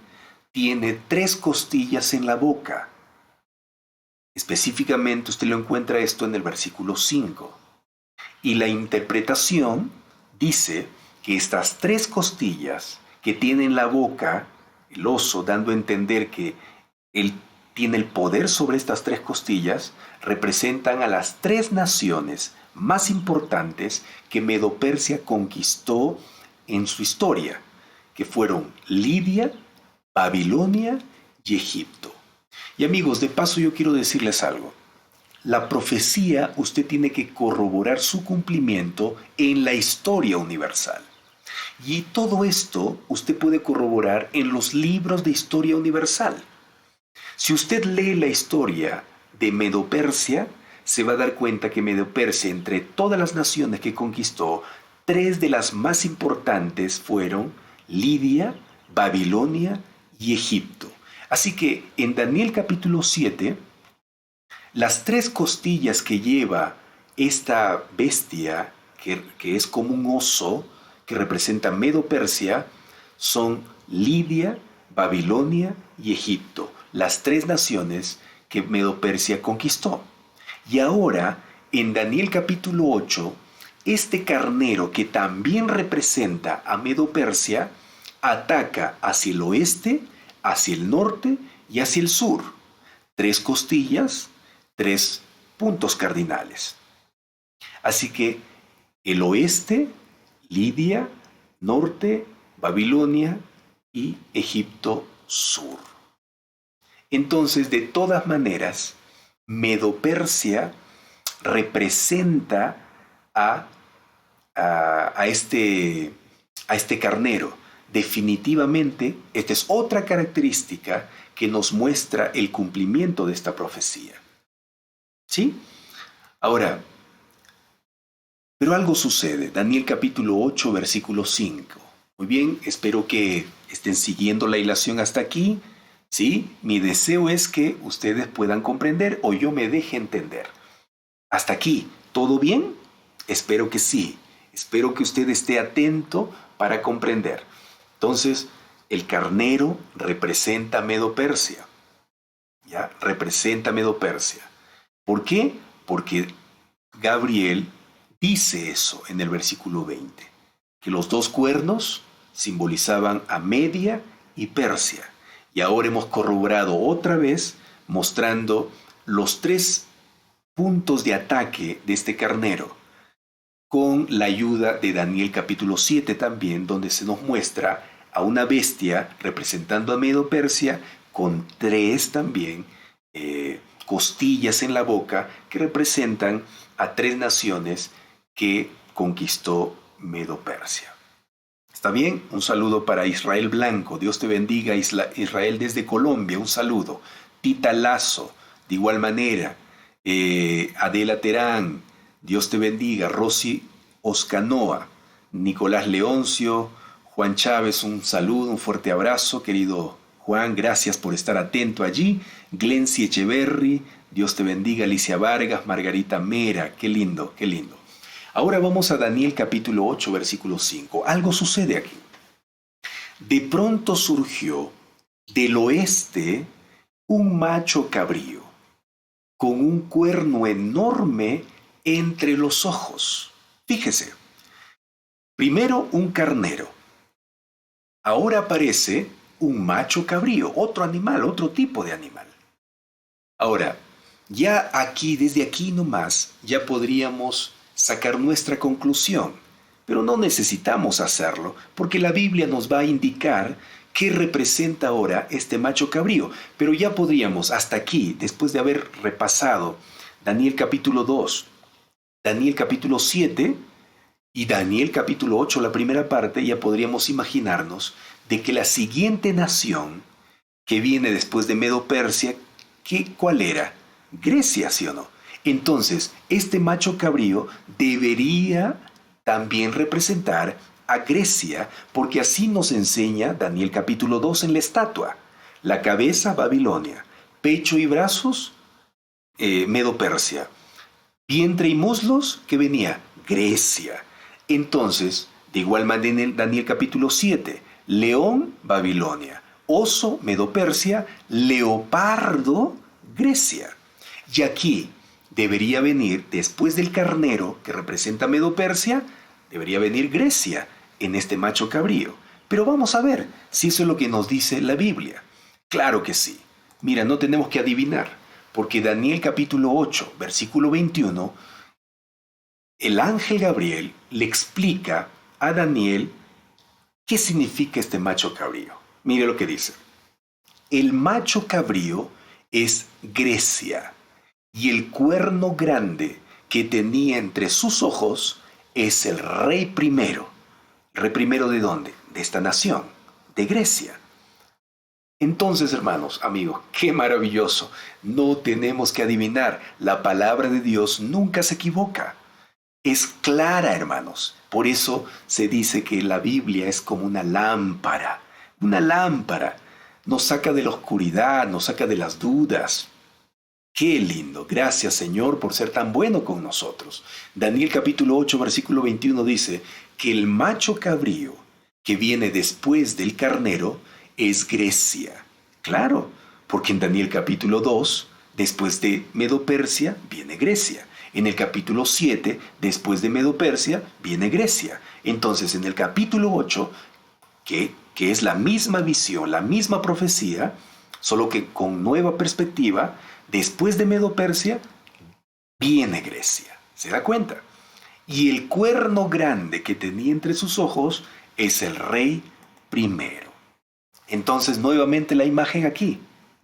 tiene 3 costillas en la boca. Específicamente usted lo encuentra esto en el versículo 5. Y la interpretación dice que estas 3 costillas que tiene en la boca el oso, dando a entender que él tiene el poder sobre estas 3 costillas, representan a las 3 naciones más importantes que Medo-Persia conquistó en su historia, que fueron Lidia, Babilonia y Egipto. Y amigos, de paso yo quiero decirles algo. La profecía usted tiene que corroborar su cumplimiento en la historia universal. Y todo esto usted puede corroborar en los libros de historia universal. Si usted lee la historia de Medo-Persia, se va a dar cuenta que Medo-Persia, entre todas las naciones que conquistó, 3 de las más importantes fueron Lidia, Babilonia y Egipto. Así que en Daniel capítulo 7, las 3 costillas que lleva esta bestia, que es como un oso, que representa Medo-Persia, son Lidia, Babilonia y Egipto, las 3 naciones que Medo-Persia conquistó. Y ahora, en Daniel capítulo 8, este carnero que también representa a Medo-Persia, ataca hacia el oeste, hacia el norte y hacia el sur. 3 costillas, 3 puntos cardinales. Así que el oeste, Lidia, norte, Babilonia y Egipto sur. Entonces, de todas maneras, Medo-Persia representa a este carnero. Definitivamente, esta es otra característica que nos muestra el cumplimiento de esta profecía. ¿Sí? Ahora, pero algo sucede. Daniel capítulo 8, versículo 5. Muy bien, espero que estén siguiendo la ilación hasta aquí. ¿Sí? Mi deseo es que ustedes puedan comprender o yo me deje entender. Hasta aquí, ¿todo bien? Espero que sí. Espero que usted esté atento para comprender. Entonces, el carnero representa Medo-Persia. ¿Ya? Representa Medo-Persia. ¿Por qué? Porque Gabriel dice eso en el versículo 20, que los dos cuernos simbolizaban a Media y Persia. Y ahora hemos corroborado otra vez mostrando los 3 puntos de ataque de este carnero, con la ayuda de Daniel capítulo 7 también, donde se nos muestra a una bestia representando a Medo-Persia con 3 también costillas en la boca que representan a 3 naciones que conquistó Medo-Persia. ¿Está bien? Un saludo para Israel Blanco. Dios te bendiga, Israel desde Colombia. Un saludo. Tita Lazo, de igual manera. Adela Terán, Dios te bendiga. Rosy Oscanoa, Nicolás Leoncio, Juan Chávez, un saludo, un fuerte abrazo, querido Juan, gracias por estar atento allí. Glency Echeverry, Dios te bendiga. Alicia Vargas, Margarita Mera, qué lindo, qué lindo. Ahora vamos a Daniel capítulo 8, versículo 5. Algo sucede aquí. De pronto surgió del oeste un macho cabrío, con un cuerno enorme entre los ojos. Fíjese, primero un carnero, ahora aparece un macho cabrío, otro animal, otro tipo de animal. Ahora, ya aquí, desde aquí nomás, ya podríamos sacar nuestra conclusión, pero no necesitamos hacerlo, porque la Biblia nos va a indicar qué representa ahora este macho cabrío. Pero ya podríamos, hasta aquí, después de haber repasado Daniel capítulo 2, Daniel capítulo 7 y Daniel capítulo 8, la primera parte, ya podríamos imaginarnos de que la siguiente nación que viene después de Medo-Persia, ¿cuál era? Grecia, ¿sí o no? Entonces, este macho cabrío debería también representar a Grecia, porque así nos enseña Daniel capítulo 2 en la estatua. La cabeza, Babilonia; pecho y brazos, Medo-Persia; vientre y muslos, ¿qué venía? Grecia. Entonces, de igual manera en Daniel capítulo 7, león, Babilonia; oso, Medo-Persia; leopardo, Grecia. Y aquí debería venir, después del carnero que representa Medo-Persia, debería venir Grecia en este macho cabrío. Pero vamos a ver si eso es lo que nos dice la Biblia. Claro que sí. Mira, no tenemos que adivinar, porque Daniel capítulo 8, versículo 21, el ángel Gabriel le explica a Daniel qué significa este macho cabrío. Mire lo que dice. El macho cabrío es Grecia, y el cuerno grande que tenía entre sus ojos es el rey primero. ¿El rey primero de dónde? De esta nación, de Grecia. Entonces, hermanos, amigos, qué maravilloso. No tenemos que adivinar. La palabra de Dios nunca se equivoca. Es clara, hermanos. Por eso se dice que la Biblia es como una lámpara. Una lámpara. Nos saca de la oscuridad, nos saca de las dudas. Qué lindo. Gracias, Señor, por ser tan bueno con nosotros. Daniel capítulo 8, versículo 21 dice que el macho cabrío que viene después del carnero es Grecia. Claro, porque en Daniel capítulo 2, después de Medo-Persia, viene Grecia. En el capítulo 7, después de Medo-Persia, viene Grecia. Entonces, en el capítulo 8, que es la misma visión, la misma profecía, solo que con nueva perspectiva, después de Medo-Persia, viene Grecia. ¿Se da cuenta? Y el cuerno grande que tenía entre sus ojos es el rey primero. Entonces, nuevamente la imagen aquí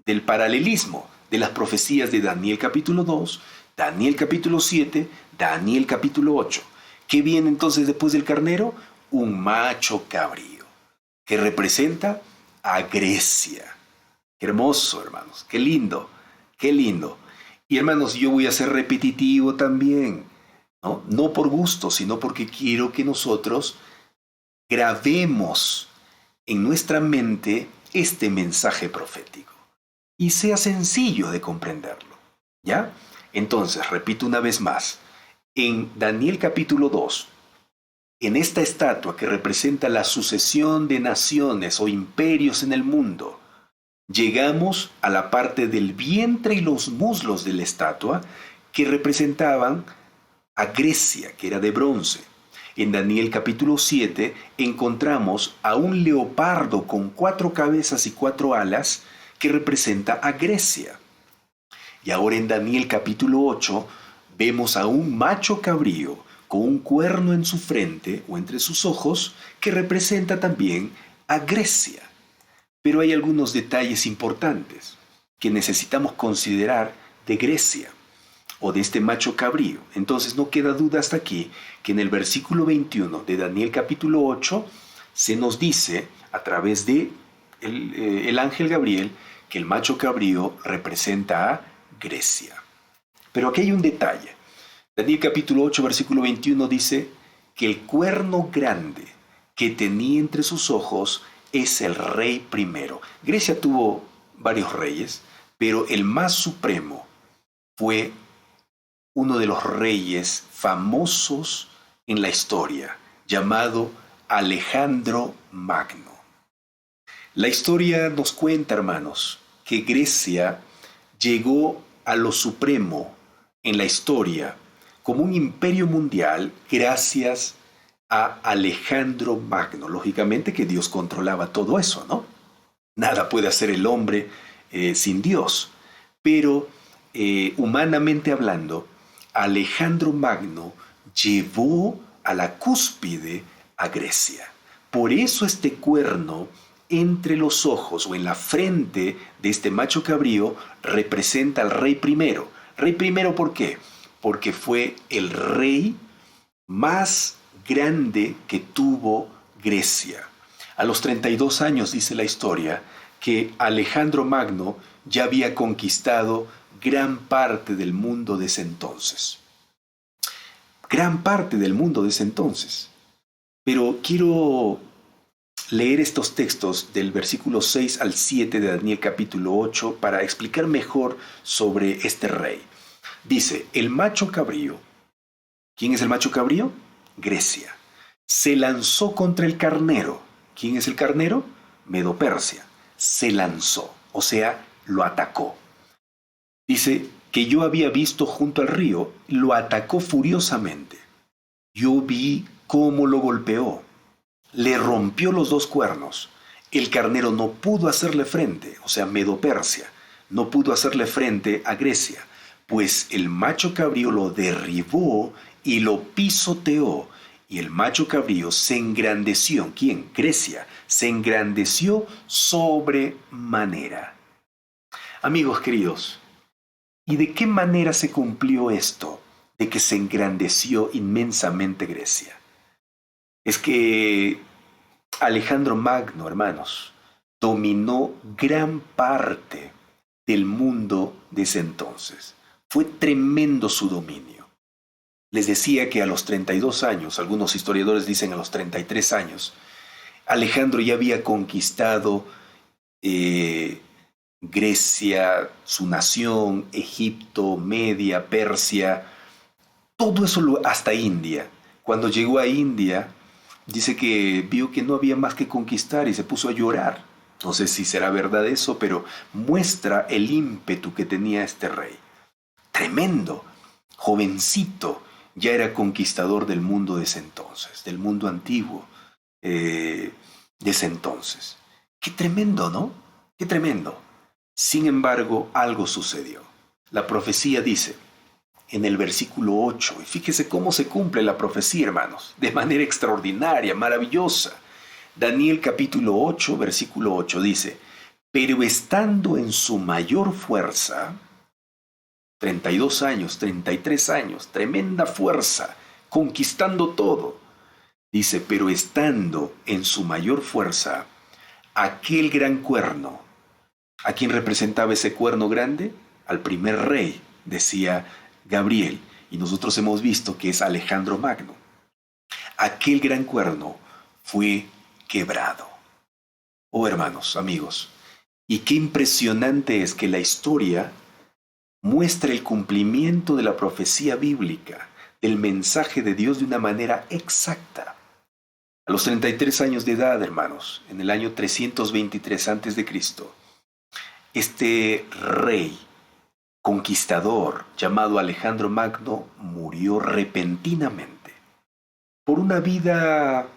del paralelismo de las profecías de Daniel capítulo 2, Daniel capítulo 7, Daniel capítulo 8. ¿Qué viene entonces después del carnero? Un macho cabrío, que representa a Grecia. Qué hermoso, hermanos, qué lindo, qué lindo. Y hermanos, yo voy a ser repetitivo también, ¿no? No por gusto, sino porque quiero que nosotros grabemos en nuestra mente este mensaje profético. y sea sencillo de comprenderlo. ¿Ya? Entonces, repito una vez más, en Daniel capítulo 2, en esta estatua que representa la sucesión de naciones o imperios en el mundo, llegamos a la parte del vientre y los muslos de la estatua que representaban a Grecia, que era de bronce. En Daniel capítulo 7 encontramos a un leopardo con 4 cabezas y 4 alas que representa a Grecia. Y ahora en Daniel capítulo 8 vemos a un macho cabrío con un cuerno en su frente o entre sus ojos que representa también a Grecia. Pero hay algunos detalles importantes que necesitamos considerar de Grecia o de este macho cabrío. Entonces no queda duda hasta aquí que en el versículo 21 de Daniel capítulo 8 se nos dice a través de el ángel Gabriel que el macho cabrío representa a Grecia. Pero aquí hay un detalle. Daniel capítulo 8 versículo 21 dice que el cuerno grande que tenía entre sus ojos es el rey primero. Grecia tuvo varios reyes, pero el más supremo fue uno de los reyes famosos en la historia, llamado Alejandro Magno. La historia nos cuenta, hermanos, que Grecia llegó a lo supremo en la historia como un imperio mundial gracias a Alejandro Magno. Lógicamente que Dios controlaba todo eso, ¿no? Nada puede hacer el hombre sin Dios. Pero humanamente hablando, Alejandro Magno llevó a la cúspide a Grecia. Por eso este cuerno entre los ojos o en la frente de este macho cabrío representa al rey primero. Rey primero, ¿por qué? Porque fue el rey más grande que tuvo Grecia. A los 32 años dice la historia que Alejandro Magno ya había conquistado gran parte del mundo de ese entonces. Gran parte del mundo de ese entonces. Pero quiero leer estos textos del versículo 6 al 7 de Daniel capítulo 8 para explicar mejor sobre este rey. Dice, el macho cabrío. ¿Quién es el macho cabrío? Grecia. Se lanzó contra el carnero. ¿Quién es el carnero? Medo-Persia. Se lanzó, o sea, lo atacó. Dice que yo había visto junto al río, lo atacó furiosamente. Yo vi cómo lo golpeó. Le rompió los 2 cuernos. El carnero no pudo hacerle frente, o sea, Medo-Persia, no pudo hacerle frente a Grecia, pues el macho cabrío lo derribó y lo pisoteó. Y el macho cabrío se engrandeció. ¿Quién? Grecia. Se engrandeció sobremanera. Amigos queridos, ¿y de qué manera se cumplió esto de que se engrandeció inmensamente Grecia? Es que Alejandro Magno, hermanos, dominó gran parte del mundo de ese entonces. Fue tremendo su dominio. Les decía que a los 32 años, algunos historiadores dicen a los 33 años, Alejandro ya había conquistado Grecia, su nación, Egipto, Media, Persia, todo eso hasta India. Cuando llegó a India, dice que vio que no había más que conquistar y se puso a llorar. No sé si será verdad eso, pero muestra el ímpetu que tenía este rey. Tremendo, jovencito, ya era conquistador del mundo de ese entonces, del mundo antiguo de ese entonces. Qué tremendo, ¿no? Qué tremendo. Sin embargo, algo sucedió. La profecía dice en el versículo 8, y fíjese cómo se cumple la profecía, hermanos, de manera extraordinaria, maravillosa. Daniel capítulo 8, versículo 8 dice, pero estando en su mayor fuerza, 32 años, 33 años, tremenda fuerza, conquistando todo. Dice, pero estando en su mayor fuerza, aquel gran cuerno, ¿a quién representaba ese cuerno grande? Al primer rey, decía Gabriel, y nosotros hemos visto que es Alejandro Magno. Aquel gran cuerno fue quebrado. Oh hermanos, amigos, Y qué impresionante es que la historia muestra el cumplimiento de la profecía bíblica, del mensaje de Dios de una manera exacta. A los 33 años de edad, hermanos, en el año 323 a.C., este rey conquistador llamado Alejandro Magno murió repentinamente por una vida,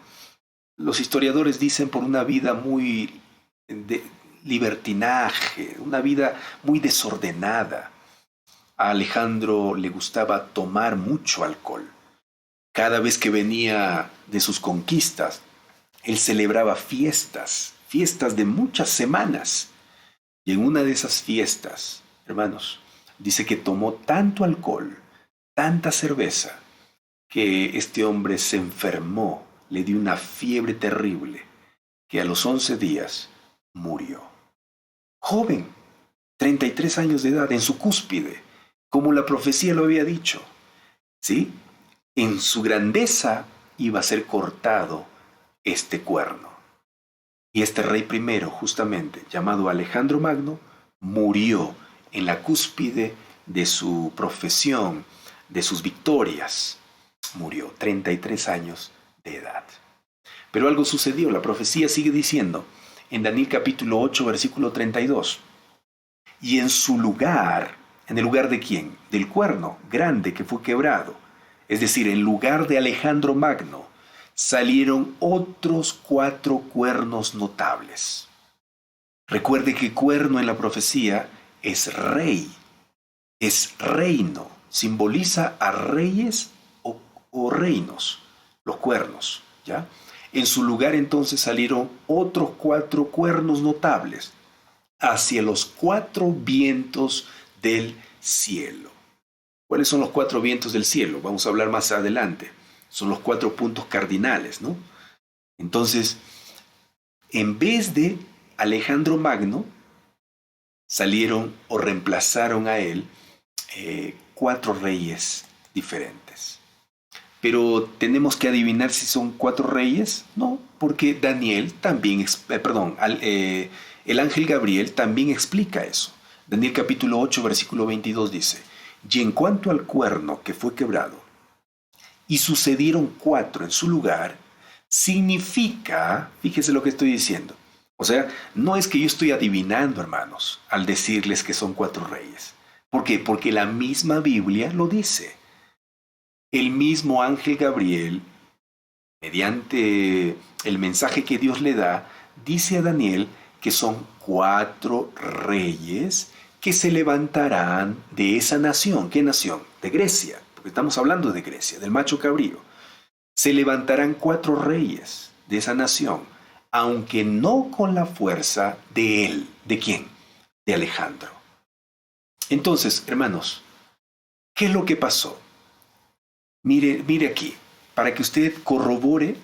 los historiadores dicen, por una vida muy de libertinaje, una vida muy desordenada. A Alejandro le gustaba tomar mucho alcohol. Cada vez que venía de sus conquistas, él celebraba fiestas de muchas semanas. Y en una de esas fiestas, hermanos, dice que tomó tanto alcohol, tanta cerveza, que este hombre se enfermó, le dio una fiebre terrible, que a los 11 días murió. Joven, 33 años de edad, en su cúspide, como la profecía lo había dicho. ¿Sí? En su grandeza iba a ser cortado este cuerno. Y este rey primero, justamente, llamado Alejandro Magno, murió en la cúspide de su profesión, de sus victorias. Murió, 33 años de edad. Pero algo sucedió, la profecía sigue diciendo, en Daniel capítulo 8, versículo 32, y en su lugar, ¿en el lugar de quién? Del cuerno grande que fue quebrado, es decir, en lugar de Alejandro Magno, salieron otros 4 cuernos notables. Recuerde que cuerno en la profecía es rey, es reino, simboliza a reyes o reinos, los cuernos, ¿ya? En su lugar entonces salieron otros 4 cuernos notables hacia los 4 vientos del cielo. ¿Cuáles son los 4 vientos del cielo? Vamos a hablar más adelante. Son los 4 puntos cardinales, ¿no? Entonces, en vez de Alejandro Magno, salieron o reemplazaron a él 4 reyes diferentes. Pero tenemos que adivinar si son 4 reyes. No, porque Daniel también, el ángel Gabriel también explica eso. Daniel capítulo 8, versículo 22 dice, y en cuanto al cuerno que fue quebrado, y sucedieron 4 en su lugar, significa, fíjese lo que estoy diciendo, o sea, no es que yo estoy adivinando, hermanos, al decirles que son 4 reyes. ¿Por qué? Porque la misma Biblia lo dice. El mismo ángel Gabriel, mediante el mensaje que Dios le da, dice a Daniel que son 4 reyes que se levantarán de esa nación. ¿Qué nación? De Grecia, porque estamos hablando de Grecia, del macho cabrío. Se levantarán 4 reyes de esa nación, aunque no con la fuerza de él. ¿De quién? De Alejandro. Entonces, hermanos, ¿qué es lo que pasó? Mire aquí, para que usted corrobore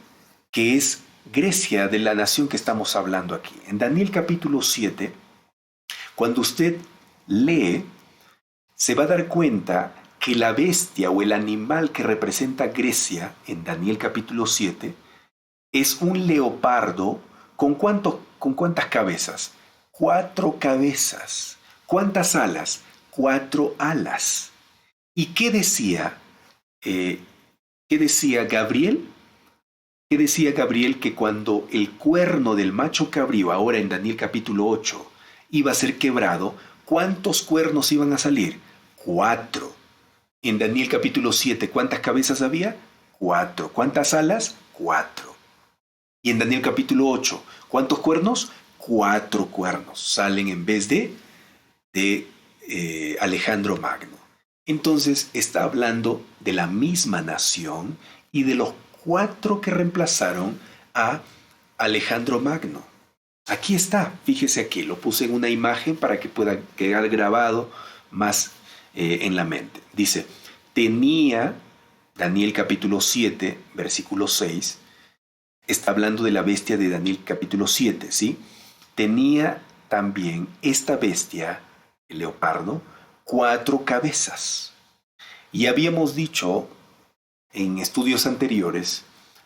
que es Grecia de la nación que estamos hablando aquí. En Daniel capítulo 7, cuando usted lee, se va a dar cuenta que la bestia o el animal que representa Grecia en Daniel capítulo 7 es un leopardo con cuántas cabezas? 4 cabezas. ¿Cuántas alas? 4 alas. ¿Y qué decía? ¿Qué decía Gabriel? ¿Qué decía Gabriel? Que cuando el cuerno del macho cabrío, ahora en Daniel capítulo 8, iba a ser quebrado, ¿cuántos cuernos iban a salir? 4. En Daniel capítulo 7, ¿cuántas cabezas había? 4. ¿Cuántas alas? 4. Y en Daniel capítulo 8, ¿cuántos cuernos? 4 cuernos salen en vez de Alejandro Magno. Entonces está hablando de la misma nación y de los 4 que reemplazaron a Alejandro Magno. Aquí está, fíjese aquí, lo puse en una imagen para que pueda quedar grabado más en la mente. Dice, tenía, Daniel capítulo 7, versículo 6, está hablando de la bestia de Daniel capítulo 7, ¿sí? Tenía también esta bestia, el leopardo, 4 cabezas. Y habíamos dicho en estudios anteriores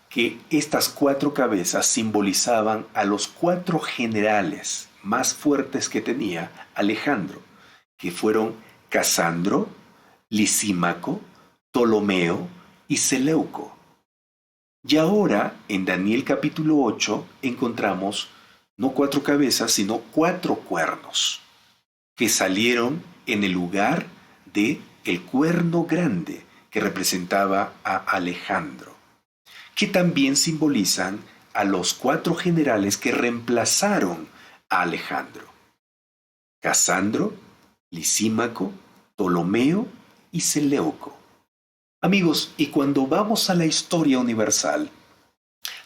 que estas 4 cabezas simbolizaban a los 4 generales más fuertes que tenía Alejandro, que fueron Casandro, Lisímaco, Ptolomeo y Seleuco. Y ahora, en Daniel capítulo 8, encontramos no 4 cabezas, sino 4 cuernos, que salieron en el lugar de el cuerno grande, que representaba a Alejandro, que también simbolizan a los 4 generales que reemplazaron a Alejandro: Casandro, Lisímaco, Ptolomeo y Seleuco. Amigos, y cuando vamos a la historia universal,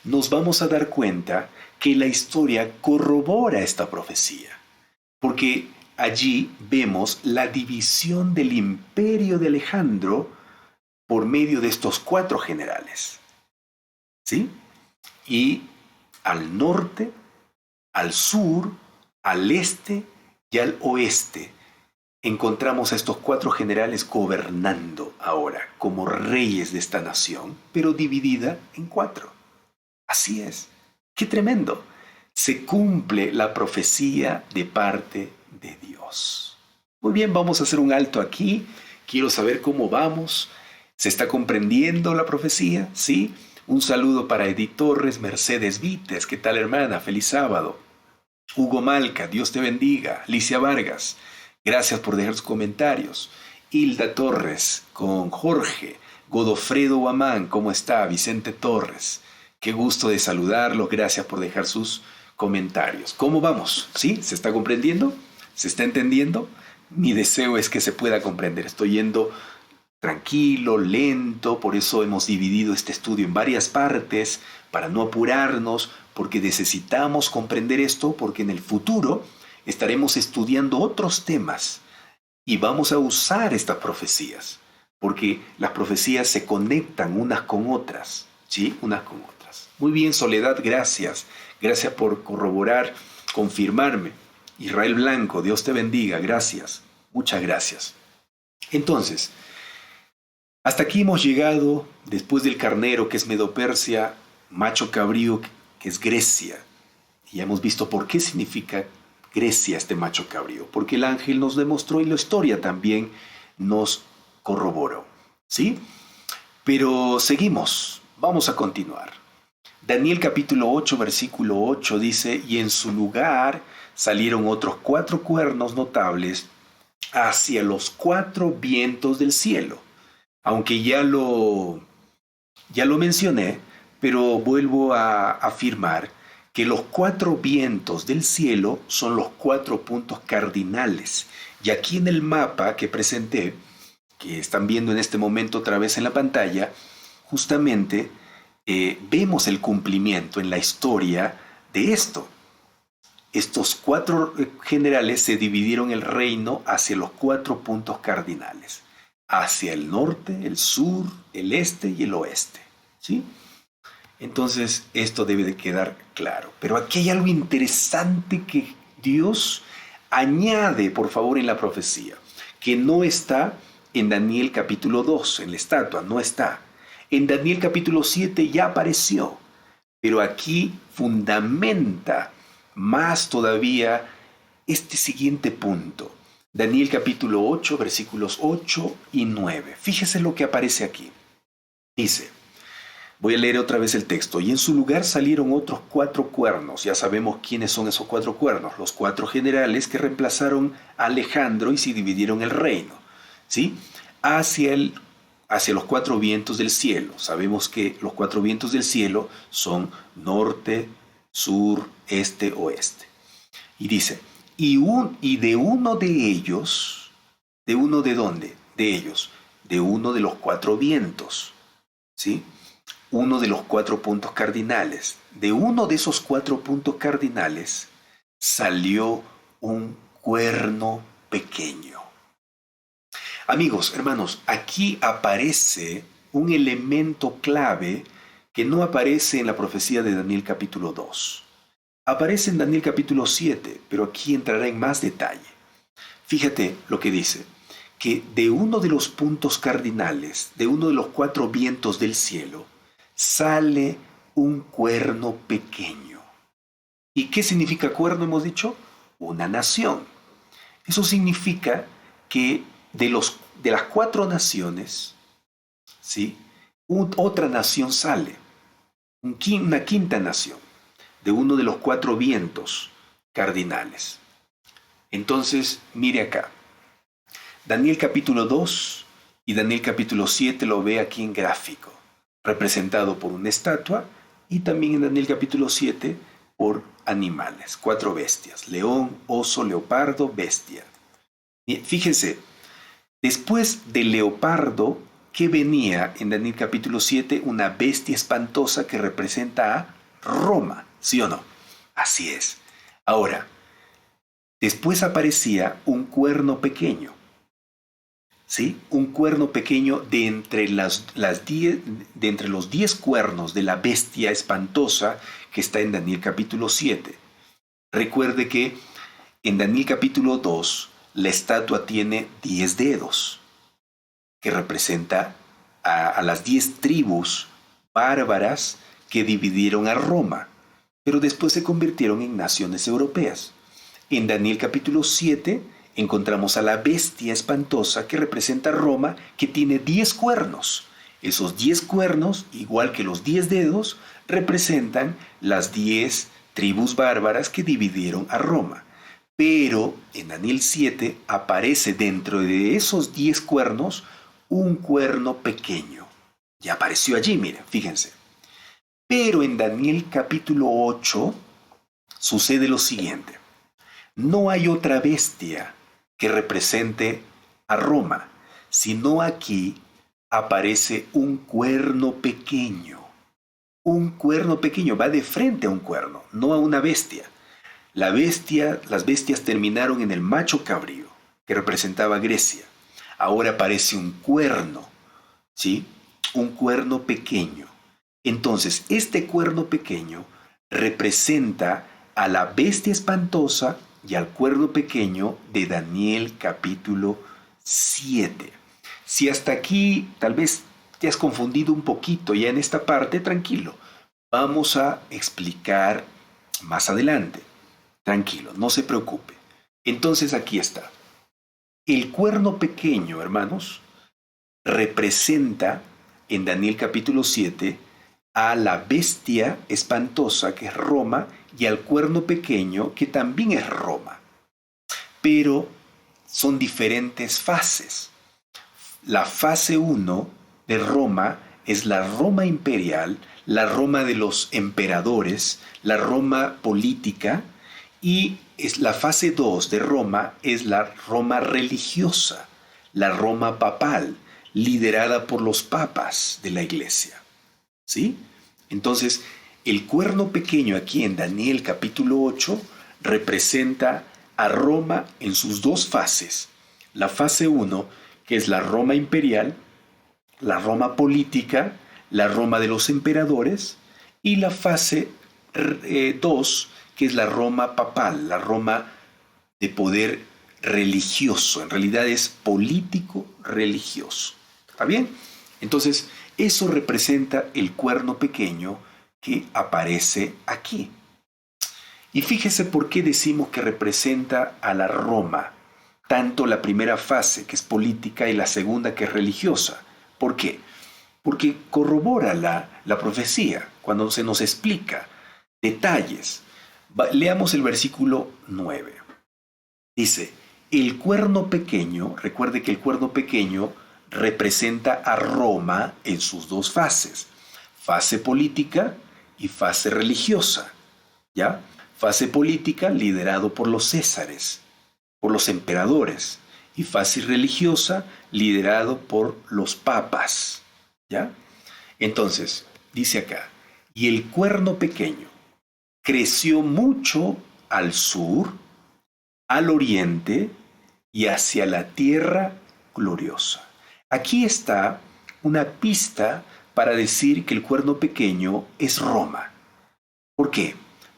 nos vamos a dar cuenta que la historia corrobora esta profecía, porque allí vemos la división del imperio de Alejandro por medio de estos 4 generales. ¿Sí? Y al norte, al sur, al este y al oeste, encontramos a estos 4 generales gobernando ahora como reyes de esta nación, pero dividida en 4. Así es. ¡Qué tremendo! Se cumple la profecía de parte de Dios. Muy bien, vamos a hacer un alto aquí. Quiero saber cómo vamos. ¿Se está comprendiendo la profecía? ¿Sí? Un saludo para Edith Torres, Mercedes Vites. ¿Qué tal, hermana? Feliz sábado. Hugo Malca, Dios te bendiga. Alicia Vargas, gracias por dejar sus comentarios. Hilda Torres con Jorge. Godofredo Guamán, ¿cómo está? Vicente Torres, qué gusto de saludarlo. Gracias por dejar sus comentarios. ¿Cómo vamos? ¿Sí? ¿Se está comprendiendo? ¿Se está entendiendo? Mi deseo es que se pueda comprender. Estoy yendo tranquilo, lento, por eso hemos dividido este estudio en varias partes, para no apurarnos, porque necesitamos comprender esto, porque en el futuro estaremos estudiando otros temas y vamos a usar estas profecías, porque las profecías se conectan unas con otras, ¿sí? Unas con otras. Muy bien, Soledad, gracias. Gracias por corroborar, confirmarme. Israel Blanco, Dios te bendiga, gracias. Muchas gracias. Entonces, hasta aquí hemos llegado, después del carnero, que es Medo-Persia, macho cabrío, que es Grecia. Y ya hemos visto por qué significa Grecia este macho cabrío, porque el ángel nos demostró y la historia también nos corroboró, ¿sí? Pero seguimos, vamos a continuar. Daniel capítulo 8, versículo 8 dice: y en su lugar salieron otros 4 cuernos notables hacia los 4 vientos del cielo. Aunque ya lo mencioné, pero vuelvo a afirmar que los 4 vientos del cielo son los 4 puntos cardinales. Y aquí en el mapa que presenté, que están viendo en este momento otra vez en la pantalla, justamente vemos el cumplimiento en la historia de esto. Estos 4 generales se dividieron el reino hacia los 4 puntos cardinales: hacia el norte, el sur, el este y el oeste, ¿sí? Entonces, esto debe de quedar claro. Pero aquí hay algo interesante que Dios añade, por favor, en la profecía, que no está en Daniel capítulo 2, en la estatua, no está. En Daniel capítulo 7 ya apareció, pero aquí fundamenta más todavía este siguiente punto. Daniel capítulo 8, versículos 8 y 9. Fíjese lo que aparece aquí. Dice, voy a leer otra vez el texto: y en su lugar salieron otros 4 cuernos. Ya sabemos quiénes son esos 4 cuernos, los 4 generales que reemplazaron a Alejandro y se dividieron el reino, ¿sí? Hacia los 4 vientos del cielo. Sabemos que los 4 vientos del cielo son norte, sur, este, oeste. Y dice, y de uno de ellos, ¿de uno de dónde? De ellos, de uno de los 4 vientos, ¿sí? Uno de los 4 puntos cardinales. De uno de esos 4 puntos cardinales salió un cuerno pequeño. Amigos, hermanos, aquí aparece un elemento clave que no aparece en la profecía de Daniel capítulo 2. Aparece en Daniel capítulo 7, pero aquí entrará en más detalle. Fíjate lo que dice, que de uno de los puntos cardinales, de uno de los 4 vientos del cielo, sale un cuerno pequeño. ¿Y qué significa cuerno, hemos dicho? una nación. Eso significa que de las 4 naciones, ¿sí? Otra nación sale, una quinta nación, de uno de los 4 vientos cardinales. Entonces, mire acá, Daniel capítulo 2 y Daniel capítulo 7 lo ve aquí en gráfico, representado por una estatua, y también en Daniel capítulo 7 por animales, 4 bestias, león, oso, leopardo, bestia. Fíjense, después del leopardo, que venía en Daniel capítulo 7, una bestia espantosa que representa a Roma, ¿sí o no? Así es. Ahora, después aparecía un cuerno pequeño, ¿sí? Un cuerno pequeño de entre los 10 cuernos de la bestia espantosa que está en Daniel capítulo 7. Recuerde que en Daniel capítulo 2 la estatua tiene 10 dedos, que representa a las 10 tribus bárbaras que dividieron a Roma, pero después se convirtieron en naciones europeas. En Daniel capítulo 7 encontramos a la bestia espantosa que representa a Roma, que tiene 10 cuernos. Esos 10 cuernos, igual que los 10 dedos, representan las 10 tribus bárbaras que dividieron a Roma. Pero en Daniel 7 aparece dentro de esos 10 cuernos un cuerno pequeño. Ya apareció allí, miren, fíjense. Pero en Daniel capítulo 8 sucede lo siguiente. No hay otra bestia que represente a Roma, sino aquí aparece un cuerno pequeño. Un cuerno pequeño, va de frente a un cuerno, no a una bestia. Las bestias terminaron en el macho cabrío, que representaba a Grecia. Ahora aparece un cuerno, ¿sí? Un cuerno pequeño. Entonces, este cuerno pequeño representa a la bestia espantosa y al cuerno pequeño de Daniel capítulo 7. Si hasta aquí tal vez te has confundido un poquito ya en esta parte, tranquilo. Vamos a explicar más adelante. Tranquilo, no se preocupe. Entonces aquí está. El cuerno pequeño, hermanos, representa en Daniel capítulo 7 a la bestia espantosa que es Roma y al cuerno pequeño que también es Roma. Pero son diferentes fases. La fase 1 de Roma es la Roma imperial, la Roma de los emperadores, la Roma política, y la fase 2 de Roma es la Roma religiosa, la Roma papal, liderada por los papas de la iglesia. ¿Sí? Entonces, el cuerno pequeño aquí en Daniel capítulo 8 representa a Roma en sus 2 fases. La fase 1, que es la Roma imperial, la Roma política, la Roma de los emperadores, y la fase 2, que es la Roma papal, la Roma de poder religioso. En realidad es político religioso. ¿Está bien? Entonces, eso representa el cuerno pequeño que aparece aquí. Y fíjese por qué decimos que representa a la Roma, tanto la primera fase, que es política, y la segunda, que es religiosa. ¿Por qué? Porque corrobora la profecía cuando se nos explica detalles. Leamos el versículo 9. Dice, el cuerno pequeño, recuerde que el cuerno pequeño representa a Roma en sus 2 fases, fase política y fase religiosa, ¿ya? Fase política liderado por los césares, por los emperadores, y fase religiosa liderado por los papas, ¿ya? Entonces, dice acá, y el cuerno pequeño creció mucho al sur, al oriente y hacia la tierra gloriosa. Aquí está una pista para decir que el cuerno pequeño es Roma. ¿Por qué?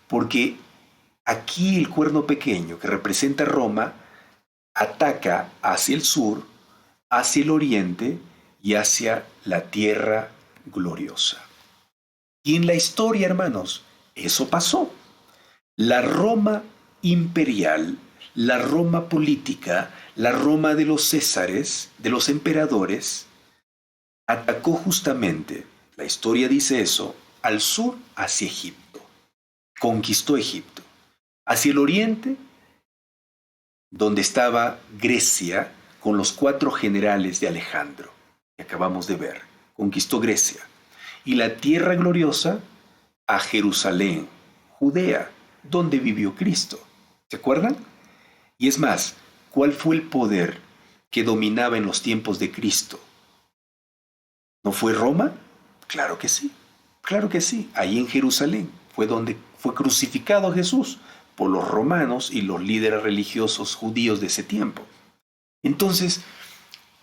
Porque aquí el cuerno pequeño que representa Roma ataca hacia el sur, hacia el oriente y hacia la tierra gloriosa. Y en la historia, hermanos, eso pasó. La Roma imperial, la Roma política, la Roma de los Césares, de los emperadores, atacó justamente, la historia dice eso, al sur hacia Egipto. Conquistó Egipto. Hacia el oriente, donde estaba Grecia, con los 4 generales de Alejandro, que acabamos de ver. Conquistó Grecia. Y la tierra gloriosa, a Jerusalén, Judea, donde vivió Cristo. ¿Se acuerdan? Y es más, ¿cuál fue el poder que dominaba en los tiempos de Cristo? ¿No fue Roma? Claro que sí, claro que sí. Ahí en Jerusalén fue donde fue crucificado Jesús por los romanos y los líderes religiosos judíos de ese tiempo. Entonces,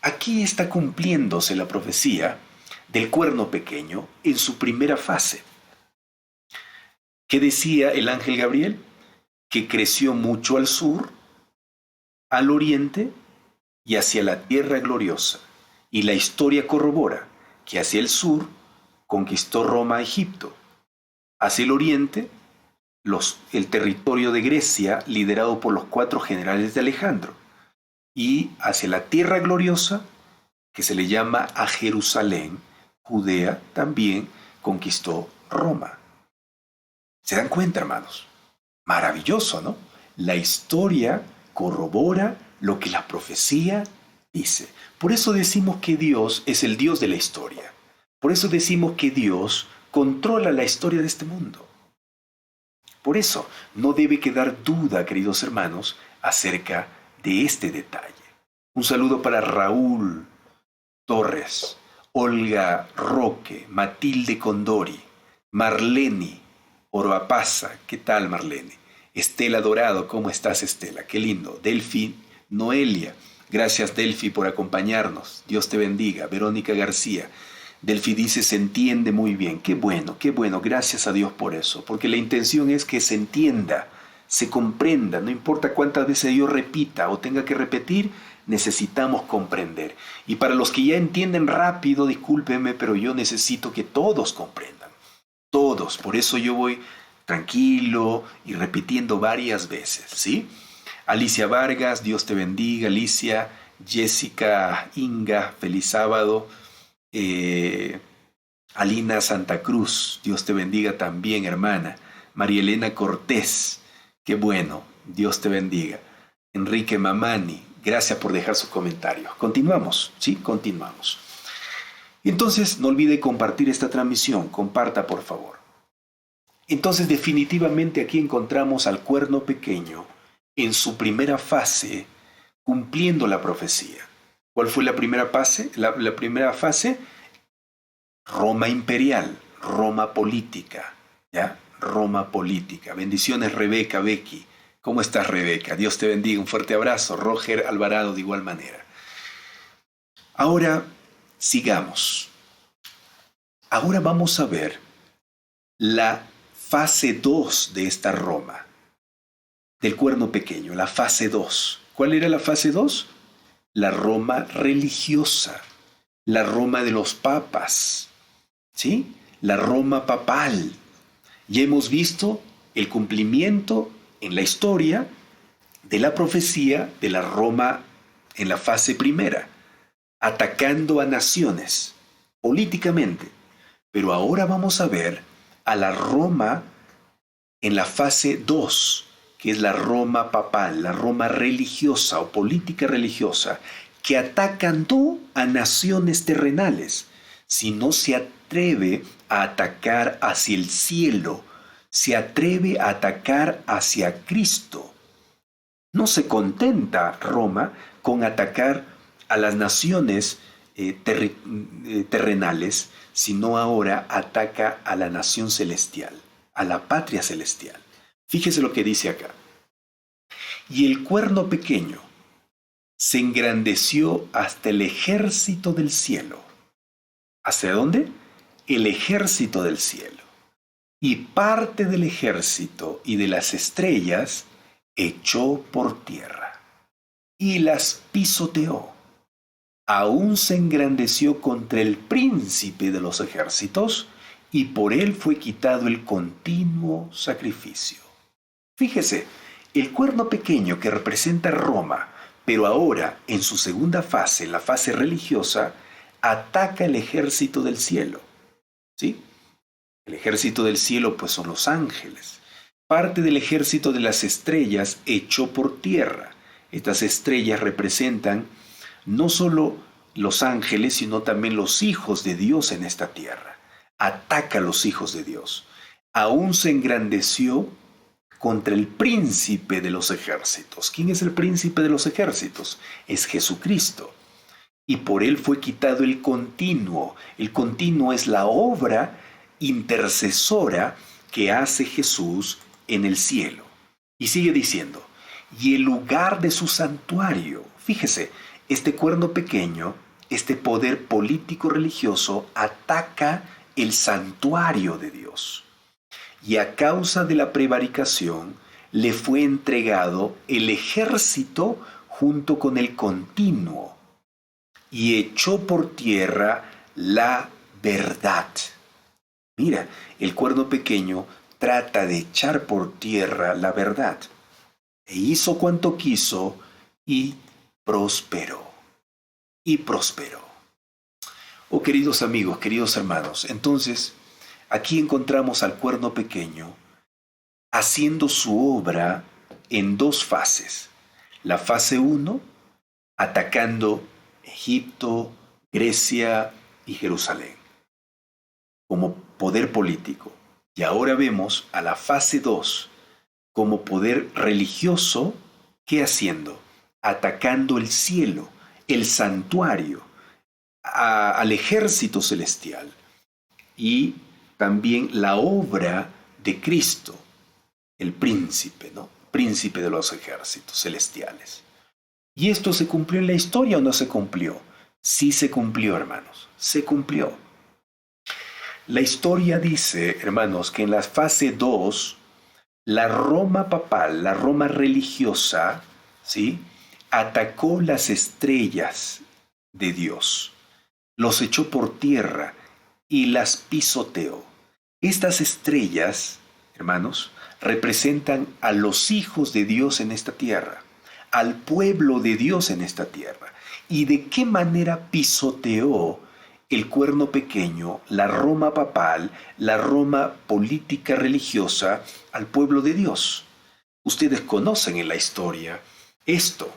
aquí está cumpliéndose la profecía del cuerno pequeño en su primera fase. ¿Qué decía el ángel Gabriel? Que creció mucho al sur, al oriente y hacia la tierra gloriosa. Y la historia corrobora que hacia el sur conquistó Roma a Egipto. Hacia el oriente, el territorio de Grecia, liderado por los 4 generales de Alejandro. Y hacia la tierra gloriosa, que se le llama a Jerusalén, Judea, también conquistó Roma. ¿Se dan cuenta, hermanos? Maravilloso, ¿no? La historia corrobora lo que la profecía dice. Por eso decimos que Dios es el Dios de la historia. Por eso decimos que Dios controla la historia de este mundo. Por eso no debe quedar duda, queridos hermanos, acerca de este detalle. Un saludo para Raúl Torres, Olga Roque, Matilde Condori, Marlene Oroapaza. ¿Qué tal, Marlene? Estela Dorado, ¿cómo estás, Estela? Qué lindo. Delfi Noelia, gracias, Delfi, por acompañarnos. Dios te bendiga. Verónica García. Delfi dice, se entiende muy bien. Qué bueno, gracias a Dios por eso, porque la intención es que se entienda, se comprenda, no importa cuántas veces yo repita o tenga que repetir, necesitamos comprender. Y para los que ya entienden rápido, discúlpenme, pero yo necesito que todos comprendan, todos, por eso yo voy tranquilo y repitiendo varias veces, ¿sí? Alicia Vargas, Dios te bendiga. Alicia, Jessica Inga, feliz sábado. Alina Santa Cruz, Dios te bendiga también, hermana. María Elena Cortés, qué bueno, Dios te bendiga. Enrique Mamani, gracias por dejar sus comentarios. Continuamos, ¿sí? Continuamos. Entonces, no olvide compartir esta transmisión, comparta por favor. Entonces, definitivamente aquí encontramos al cuerno pequeño en su primera fase, cumpliendo la profecía. ¿Cuál fue la primera fase? La primera fase, Roma imperial, Roma política, ¿ya? Roma política. Bendiciones, Rebeca, Becky. ¿Cómo estás, Rebeca? Dios te bendiga, un fuerte abrazo. Roger Alvarado, de igual manera. Ahora, sigamos. Ahora vamos a ver la fase 2 de esta Roma, del cuerno pequeño, la fase 2. ¿Cuál era la fase 2? La Roma religiosa, la Roma de los papas, ¿sí? La Roma papal. Ya hemos visto el cumplimiento en la historia de la profecía de la Roma en la fase primera, atacando a naciones políticamente. Pero ahora vamos a ver a la Roma en la fase 2, que es la Roma papal, la Roma religiosa o política religiosa, que atacan no a naciones terrenales, sino se atreve a atacar hacia el cielo, se atreve a atacar hacia Cristo. No se contenta Roma con atacar a las naciones terrenales, sino ahora ataca a la nación celestial, a la patria celestial. Fíjese lo que dice acá. Y el cuerno pequeño se engrandeció hasta el ejército del cielo. ¿Hacia dónde? El ejército del cielo. Y parte del ejército y de las estrellas echó por tierra y las pisoteó. Aún se engrandeció contra el príncipe de los ejércitos y por él fue quitado el continuo sacrificio. Fíjese, El cuerno pequeño que representa Roma, pero ahora en su segunda fase, en la fase religiosa, ataca el ejército del cielo. ¿Sí? El ejército del cielo pues son los ángeles. Parte del ejército de las estrellas echó por tierra. Estas estrellas representan no solo los ángeles, sino también los hijos de Dios en esta tierra. Ataca a los hijos de Dios. Aún se engrandeció contra el príncipe de los ejércitos. ¿Quién es el príncipe de los ejércitos? Es Jesucristo. Y por él fue quitado el continuo. El continuo es la obra intercesora que hace Jesús en el cielo. Y sigue diciendo, y el lugar de su santuario. Fíjese, este cuerno pequeño, este poder político religioso, ataca el santuario de Dios. Y a causa de la prevaricación, le fue entregado el ejército junto con el continuo, y echó por tierra la verdad. Mira, el cuerno pequeño trata de echar por tierra la verdad. E hizo cuanto quiso y prosperó. Y prosperó. Oh, queridos amigos, queridos hermanos, entonces aquí encontramos al cuerno pequeño haciendo su obra en dos fases. La fase 1, atacando Egipto, Grecia y Jerusalén como poder político. Y ahora vemos a la fase 2 como poder religioso, ¿qué haciendo? Atacando el cielo, el santuario, al ejército celestial y también la obra de Cristo, el príncipe, ¿no? Príncipe de los ejércitos celestiales. ¿Y esto se cumplió en la historia o no se cumplió? Sí se cumplió, hermanos, se cumplió. La historia dice, hermanos, que en la fase 2, la Roma papal, la Roma religiosa, ¿sí?, atacó las estrellas de Dios, los echó por tierra y las pisoteó. Estas estrellas, hermanos, representan a los hijos de Dios en esta tierra, al pueblo de Dios en esta tierra. ¿Y de qué manera pisoteó el cuerno pequeño, la Roma papal, la Roma política religiosa, al pueblo de Dios? Ustedes conocen en la historia esto.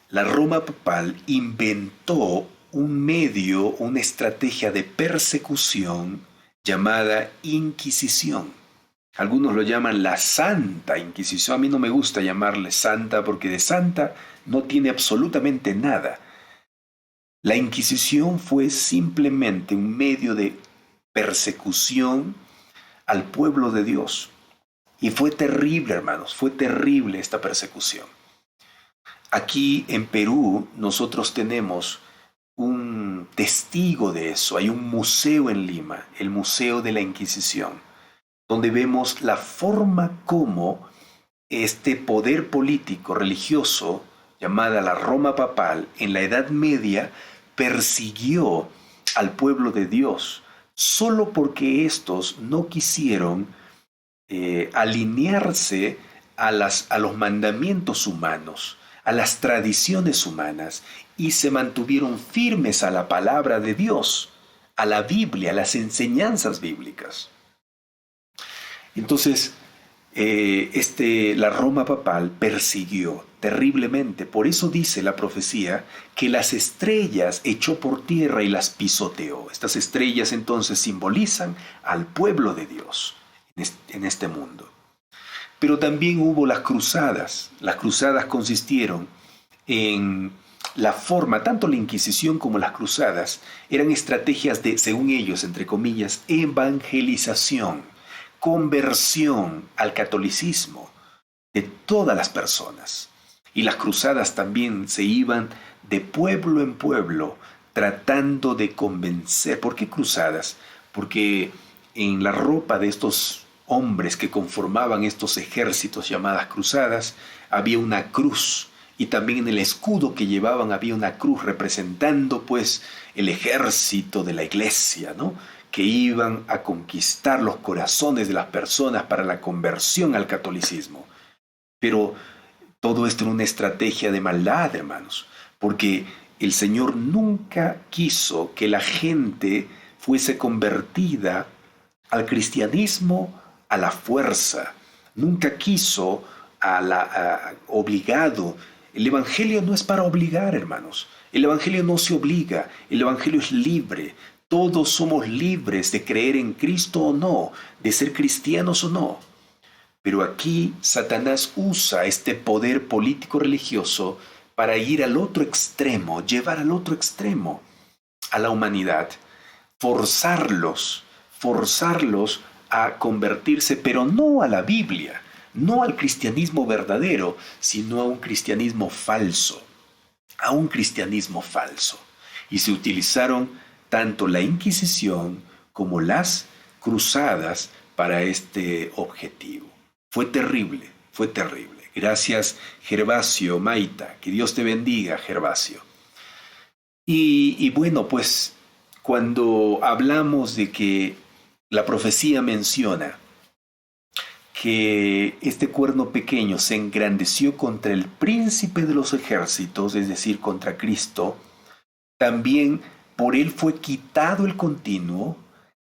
La Roma papal inventó un medio, una estrategia de persecución llamada Inquisición. Algunos lo llaman la Santa Inquisición. A mí no me gusta llamarle santa porque de santa no tiene absolutamente nada. La Inquisición fue simplemente un medio de persecución al pueblo de Dios. Y fue terrible, hermanos, fue terrible esta persecución. Aquí en Perú nosotros tenemos un testigo de eso. Hay un museo en Lima, el Museo de la Inquisición, donde vemos la forma como este poder político religioso, llamada la Roma papal, en la Edad Media, persiguió al pueblo de Dios, solo porque éstos no quisieron alinearse a los mandamientos humanos, a las tradiciones humanas, y se mantuvieron firmes a la palabra de Dios, a la Biblia, a las enseñanzas bíblicas. Entonces, la Roma papal persiguió terriblemente. Por eso dice la profecía que las estrellas echó por tierra y las pisoteó. Estas estrellas entonces simbolizan al pueblo de Dios en este mundo. Pero también hubo las cruzadas. Las cruzadas consistieron en la forma, tanto la Inquisición como las cruzadas, eran estrategias de, según ellos, entre comillas, evangelización, conversión al catolicismo de todas las personas. Y las cruzadas también se iban de pueblo en pueblo tratando de convencer. ¿Por qué cruzadas? Porque en la ropa de estos hombres que conformaban estos ejércitos llamadas cruzadas había una cruz, y también en el escudo que llevaban había una cruz representando pues el ejército de la iglesia, ¿no?, que iban a conquistar los corazones de las personas para la conversión al catolicismo. Pero todo esto era una estrategia de maldad, hermanos, porque el Señor nunca quiso que la gente fuese convertida al cristianismo a la fuerza. Nunca quiso obligado. El Evangelio no es para obligar, hermanos. El Evangelio no se obliga. El Evangelio es libre. Todos somos libres de creer en Cristo o no, de ser cristianos o no. Pero aquí Satanás usa este poder político religioso para ir al otro extremo, llevar al otro extremo a la humanidad, forzarlos a convertirse, pero no a la Biblia, no al cristianismo verdadero, sino a un cristianismo falso, Y se utilizaron tanto la Inquisición como las cruzadas para este objetivo. Fue terrible. Gracias, Gervasio Maita. Que Dios te bendiga, Gervasio. Y bueno, pues cuando hablamos de que la profecía menciona que este cuerno pequeño se engrandeció contra el príncipe de los ejércitos, es decir, contra Cristo, también por él fue quitado el continuo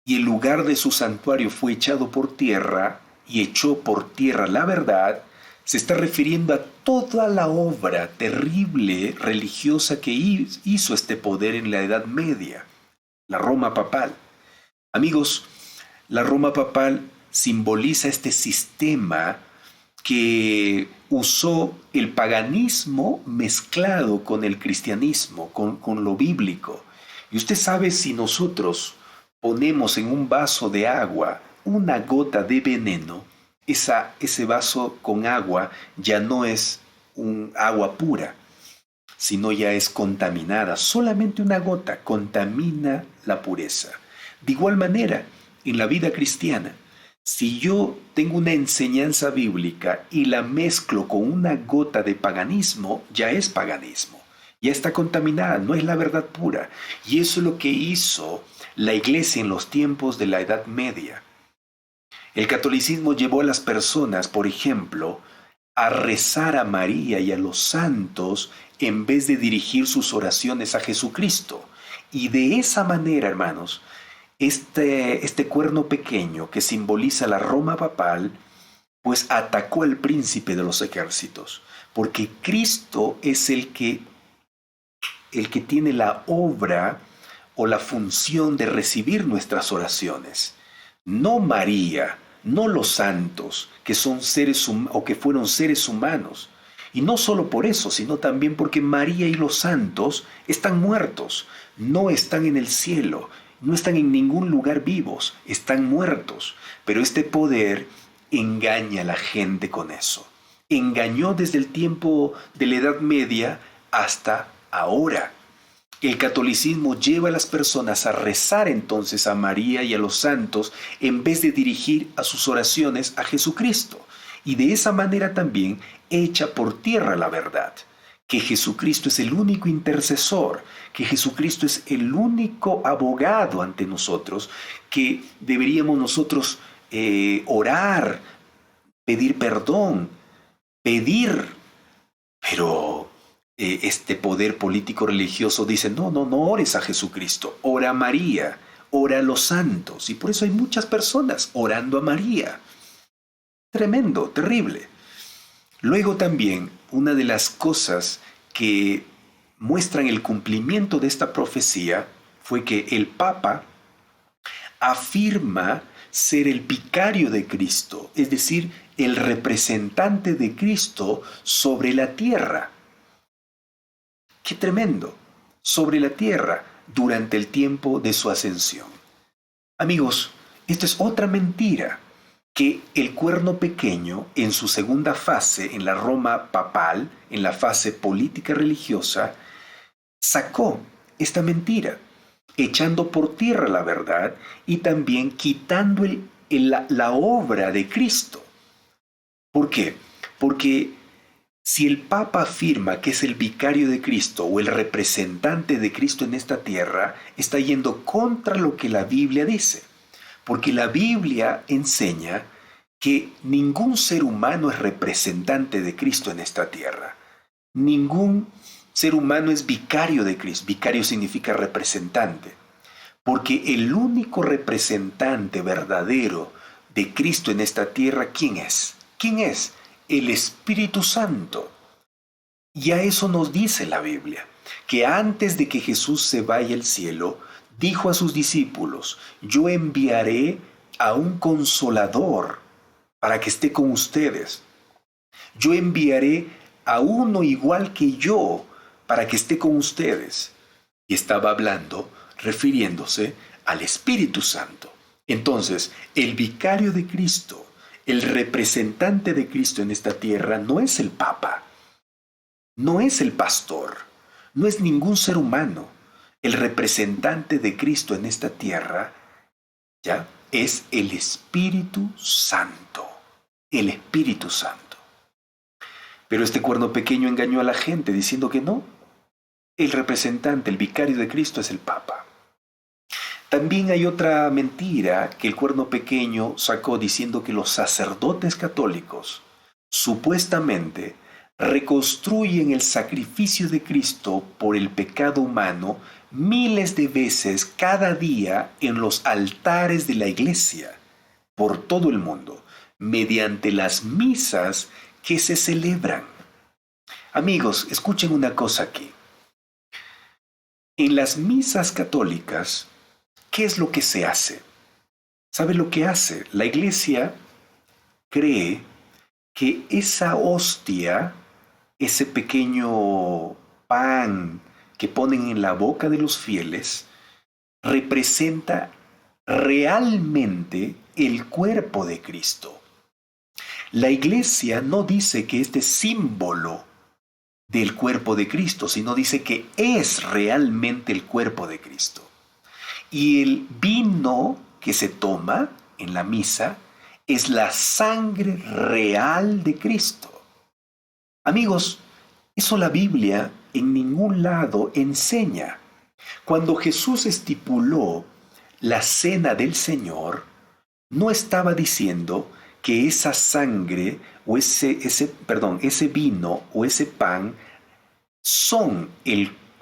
y el lugar de su santuario fue echado por tierra y echó por tierra la verdad. Se está refiriendo a toda la obra terrible religiosa que hizo este poder en la Edad Media, la Roma papal. Amigos, la Roma papal simboliza este sistema que usó el paganismo mezclado con el cristianismo, con lo bíblico. Y usted sabe, si nosotros ponemos en un vaso de agua una gota de veneno, ese vaso con agua ya no es un agua pura, sino ya es contaminada. Solamente una gota contamina la pureza. De igual manera, en la vida cristiana, si yo tengo una enseñanza bíblica y la mezclo con una gota de paganismo, ya es paganismo. Ya está contaminada, no es la verdad pura. Y eso es lo que hizo la iglesia en los tiempos de la Edad Media. El catolicismo llevó a las personas, por ejemplo, a rezar a María y a los santos en vez de dirigir sus oraciones a Jesucristo. Y de esa manera, hermanos, este cuerno pequeño que simboliza la Roma papal, pues atacó al príncipe de los ejércitos, porque Cristo es el que tiene la obra o la función de recibir nuestras oraciones. No María, no los santos, que son seres o que fueron seres humanos. Y no solo por eso, sino también porque María y los santos están muertos, no están en el cielo, no están en ningún lugar vivos, están muertos. Pero este poder engaña a la gente con eso. Engañó desde el tiempo de la Edad Media hasta ahora. El catolicismo lleva a las personas a rezar entonces a María y a los santos en vez de dirigir a sus oraciones a Jesucristo. Y de esa manera también echa por tierra la verdad, que Jesucristo es el único intercesor, que Jesucristo es el único abogado ante nosotros, que deberíamos nosotros orar, pedir perdón, pero este poder político religioso dice, no ores a Jesucristo, ora a María, ora a los santos. Y por eso hay muchas personas orando a María. Tremendo, terrible. Luego también, una de las cosas que muestran el cumplimiento de esta profecía fue que el Papa afirma ser el vicario de Cristo, es decir, el representante de Cristo sobre la tierra. ¡Qué tremendo! Sobre la tierra durante el tiempo de su ascensión. Amigos, esto es otra mentira que el cuerno pequeño en su segunda fase, en la Roma papal, en la fase política religiosa, sacó esta mentira, echando por tierra la verdad y también quitando la obra de Cristo. ¿Por qué? Porque si el Papa afirma que es el vicario de Cristo o el representante de Cristo en esta tierra, está yendo contra lo que la Biblia dice. Porque la Biblia enseña que ningún ser humano es representante de Cristo en esta tierra. Ningún ser humano es vicario de Cristo. Vicario significa representante. Porque el único representante verdadero de Cristo en esta tierra, ¿quién es? ¿Quién es? El Espíritu Santo. Y a eso nos dice la Biblia, que antes de que Jesús se vaya al cielo, dijo a sus discípulos: yo enviaré a un consolador para que esté con ustedes. Yo enviaré a uno igual que yo para que esté con ustedes. Y estaba hablando, refiriéndose al Espíritu Santo. Entonces, el vicario de Cristo, el representante de Cristo en esta tierra, no es el Papa, no es el pastor, no es ningún ser humano. El representante de Cristo en esta tierra, ¿ya?, es el Espíritu Santo. El Espíritu Santo. Pero este cuerno pequeño engañó a la gente diciendo que no. El representante, el vicario de Cristo es el Papa. También hay otra mentira que el cuerno pequeño sacó diciendo que los sacerdotes católicos supuestamente reconstruyen el sacrificio de Cristo por el pecado humano miles de veces cada día en los altares de la iglesia por todo el mundo, mediante las misas que se celebran. Amigos, escuchen una cosa aquí. En las misas católicas, ¿qué es lo que se hace? ¿Sabe lo que hace? La iglesia cree que esa hostia, ese pequeño pan que ponen en la boca de los fieles, representa realmente el cuerpo de Cristo. La iglesia no dice que este símbolo del cuerpo de Cristo, sino dice que es realmente el cuerpo de Cristo. Y el vino que se toma en la misa es la sangre real de Cristo. Amigos, eso la Biblia en ningún lado enseña. Cuando Jesús estipuló la cena del Señor, no estaba diciendo que esa sangre o ese vino o ese pan son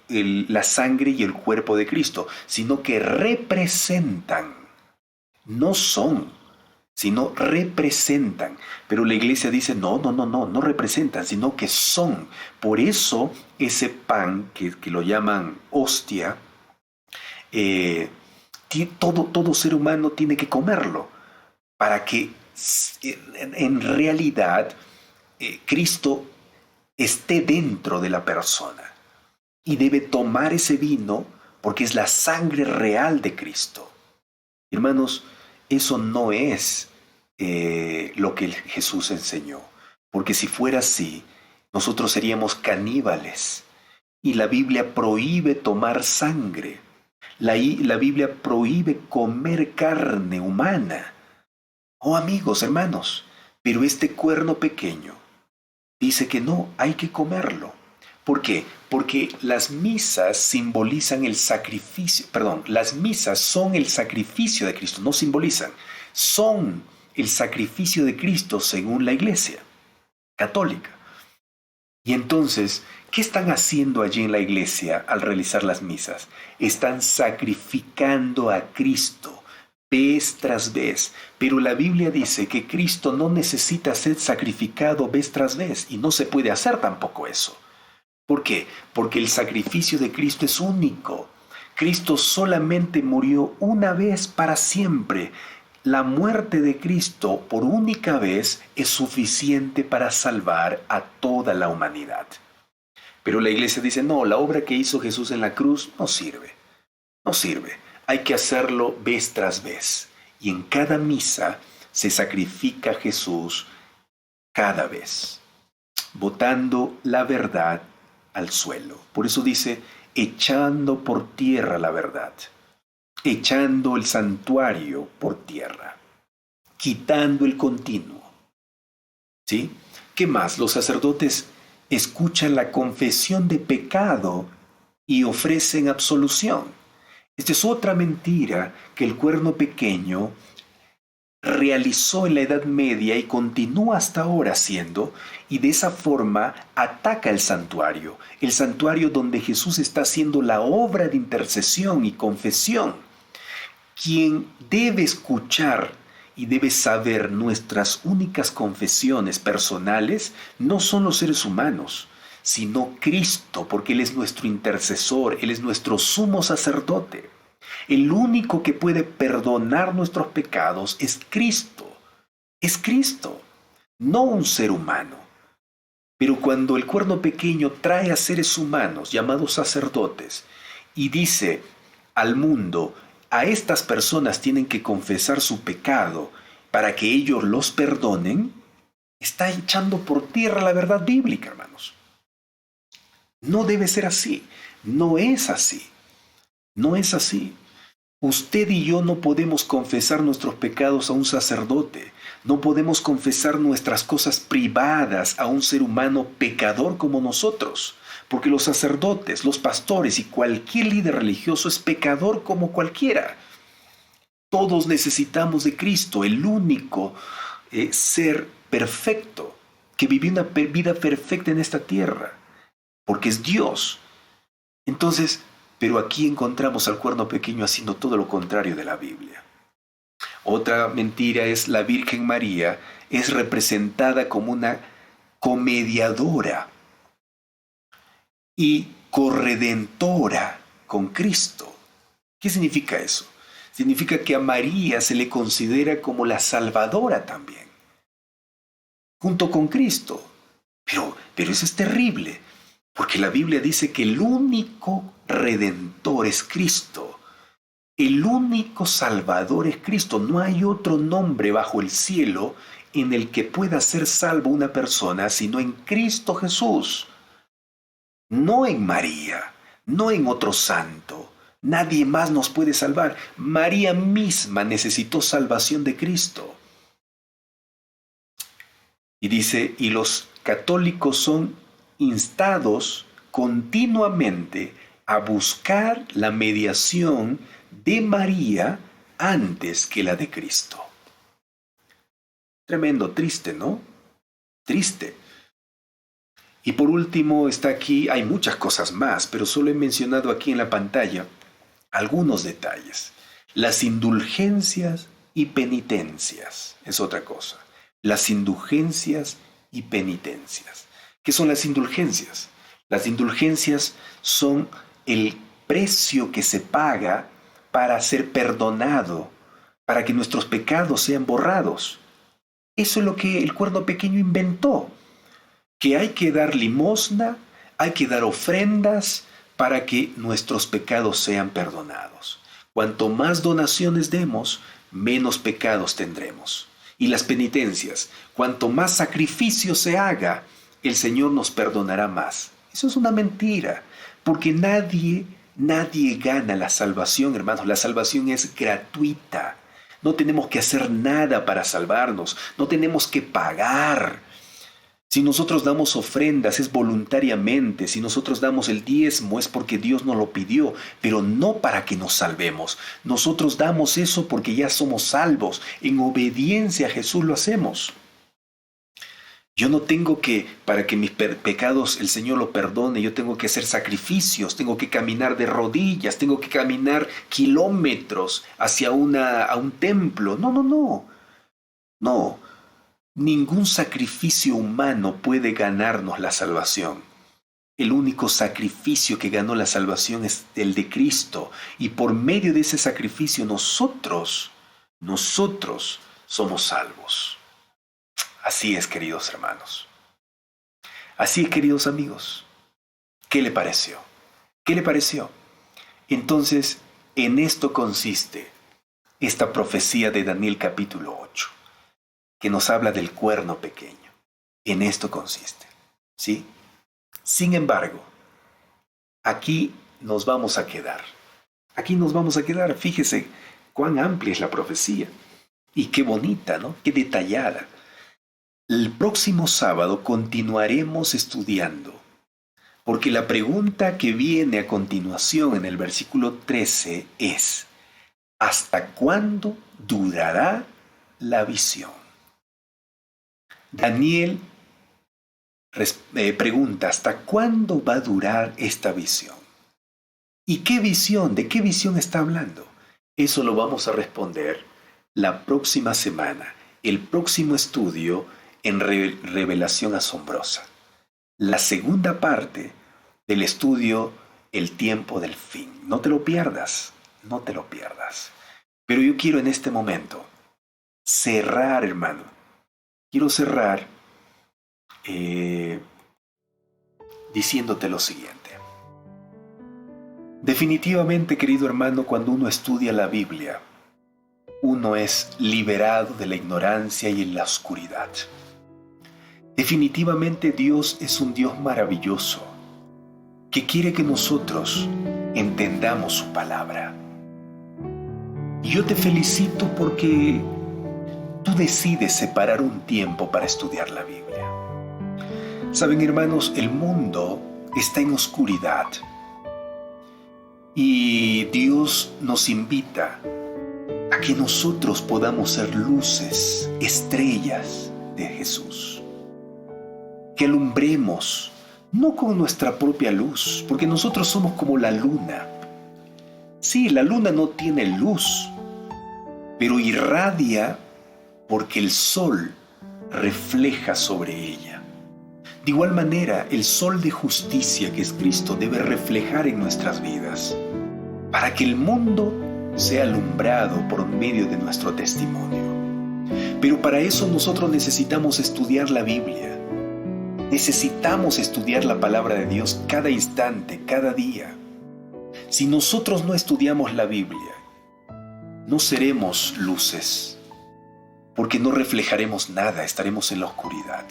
la sangre y el cuerpo de Cristo, sino que representan, no son, sino representan. Pero la iglesia dice, no representan, sino que son. Por eso ese pan que lo llaman hostia, todo ser humano tiene que comerlo, para que en realidad Cristo esté dentro de la persona. Y debe tomar ese vino porque es la sangre real de Cristo. Hermanos, eso no es lo que Jesús enseñó. Porque si fuera así, nosotros seríamos caníbales. Y la Biblia prohíbe tomar sangre. La Biblia prohíbe comer carne humana. Oh, amigos, hermanos, pero este cuerno pequeño dice que no, hay que comerlo. ¿Por qué? Porque las misas simbolizan el sacrificio, las misas son el sacrificio de Cristo, no simbolizan, son el sacrificio de Cristo según la Iglesia católica. Y entonces, ¿qué están haciendo allí en la iglesia al realizar las misas? Están sacrificando a Cristo vez tras vez. Pero la Biblia dice que Cristo no necesita ser sacrificado vez tras vez y no se puede hacer tampoco eso. ¿Por qué? Porque el sacrificio de Cristo es único. Cristo solamente murió una vez para siempre. La muerte de Cristo por única vez es suficiente para salvar a toda la humanidad. Pero la iglesia dice, no, la obra que hizo Jesús en la cruz no sirve. No sirve. Hay que hacerlo vez tras vez. Y en cada misa se sacrifica a Jesús cada vez, botando la verdad al suelo. Por eso dice, echando por tierra la verdad, echando el santuario por tierra, quitando el continuo. ¿Sí? ¿Qué más? Los sacerdotes escuchan la confesión de pecado y ofrecen absolución. Esta es otra mentira que el cuerno pequeño realizó en la Edad Media y continúa hasta ahora haciendo, y de esa forma ataca el santuario donde Jesús está haciendo la obra de intercesión y confesión. Quien debe escuchar y debe saber nuestras únicas confesiones personales no son los seres humanos, sino Cristo, porque Él es nuestro intercesor, Él es nuestro sumo sacerdote. El único que puede perdonar nuestros pecados es Cristo, no un ser humano. Pero cuando el cuerno pequeño trae a seres humanos llamados sacerdotes y dice al mundo, a estas personas tienen que confesar su pecado para que ellos los perdonen, está echando por tierra la verdad bíblica, hermanos. No debe ser así, no es así. Usted y yo no podemos confesar nuestros pecados a un sacerdote, no podemos confesar nuestras cosas privadas a un ser humano pecador como nosotros, porque los sacerdotes, los pastores y cualquier líder religioso es pecador como cualquiera. Todos necesitamos de Cristo, el único ser perfecto, que vivió una vida perfecta en esta tierra, porque es Dios. Entonces, pero aquí encontramos al cuerno pequeño haciendo todo lo contrario de la Biblia. Otra mentira es la Virgen María es representada como una comediadora y corredentora con Cristo. ¿Qué significa eso? Significa que a María se le considera como la salvadora también, junto con Cristo. Pero eso es terrible, porque la Biblia dice que el único redentor es Cristo. El único salvador es Cristo. No hay otro nombre bajo el cielo en el que pueda ser salvo una persona, sino en Cristo Jesús. No en María, no en otro santo. Nadie más nos puede salvar. María misma necesitó salvación de Cristo. Y dice, y los católicos son instados continuamente a buscar la mediación de María antes que la de Cristo. Tremendo, triste, ¿no? Triste. Y por último está aquí, hay muchas cosas más, pero solo he mencionado aquí en la pantalla algunos detalles. Las indulgencias y penitencias es otra cosa. Las indulgencias y penitencias. ¿Qué son las indulgencias? Las indulgencias son el precio que se paga para ser perdonado, para que nuestros pecados sean borrados. Eso es lo que el cuerno pequeño inventó, que hay que dar limosna, hay que dar ofrendas para que nuestros pecados sean perdonados. Cuanto más donaciones demos, menos pecados tendremos. Y las penitencias, cuanto más sacrificio se haga, el Señor nos perdonará más. Eso es una mentira, porque nadie gana la salvación, hermanos. La salvación es gratuita. No tenemos que hacer nada para salvarnos, no tenemos que pagar. Si nosotros damos ofrendas es voluntariamente, si nosotros damos el diezmo es porque Dios nos lo pidió, pero no para que nos salvemos. Nosotros damos eso porque ya somos salvos, en obediencia a Jesús lo hacemos. Yo no tengo que, para que mis pecados el Señor lo perdone, yo tengo que hacer sacrificios, tengo que caminar de rodillas, tengo que caminar kilómetros hacia a un templo. No. Ningún sacrificio humano puede ganarnos la salvación. El único sacrificio que ganó la salvación es el de Cristo. Y por medio de ese sacrificio nosotros somos salvos. Así es, queridos hermanos. Así es, queridos amigos. ¿Qué le pareció? ¿Qué le pareció? Entonces, en esto consiste esta profecía de Daniel capítulo 8, que nos habla del cuerno pequeño. En esto consiste, ¿sí? Sin embargo, aquí nos vamos a quedar. Fíjese cuán amplia es la profecía. Y qué bonita, ¿no? Qué detallada. El próximo sábado continuaremos estudiando, porque la pregunta que viene a continuación en el versículo 13 es: ¿hasta cuándo durará la visión. Daniel pregunta, ¿hasta cuándo va a durar esta visión? ¿Y qué visión? ¿De qué visión está hablando? Eso lo vamos a responder la próxima semana, el próximo estudio en Revelación Asombrosa. La segunda parte del estudio, el tiempo del fin. No te lo pierdas, no te lo pierdas. Pero yo quiero en este momento cerrar, hermano. Quiero cerrar diciéndote lo siguiente. Definitivamente, querido hermano, cuando uno estudia la Biblia, uno es liberado de la ignorancia y en la oscuridad. Definitivamente Dios es un Dios maravilloso que quiere que nosotros entendamos su palabra. Y yo te felicito porque tú decides separar un tiempo para estudiar la Biblia. Saben, hermanos, el mundo está en oscuridad y Dios nos invita a que nosotros podamos ser luces, estrellas de Jesús. Que alumbremos, no con nuestra propia luz, porque nosotros somos como la luna. Sí, la luna no tiene luz, pero irradia porque el sol refleja sobre ella. De igual manera, el sol de justicia que es Cristo debe reflejar en nuestras vidas, para que el mundo sea alumbrado por medio de nuestro testimonio. Pero para eso nosotros necesitamos estudiar la Biblia. Necesitamos estudiar la palabra de Dios cada instante, cada día. Si nosotros no estudiamos la Biblia, no seremos luces, porque no reflejaremos nada, estaremos en la oscuridad.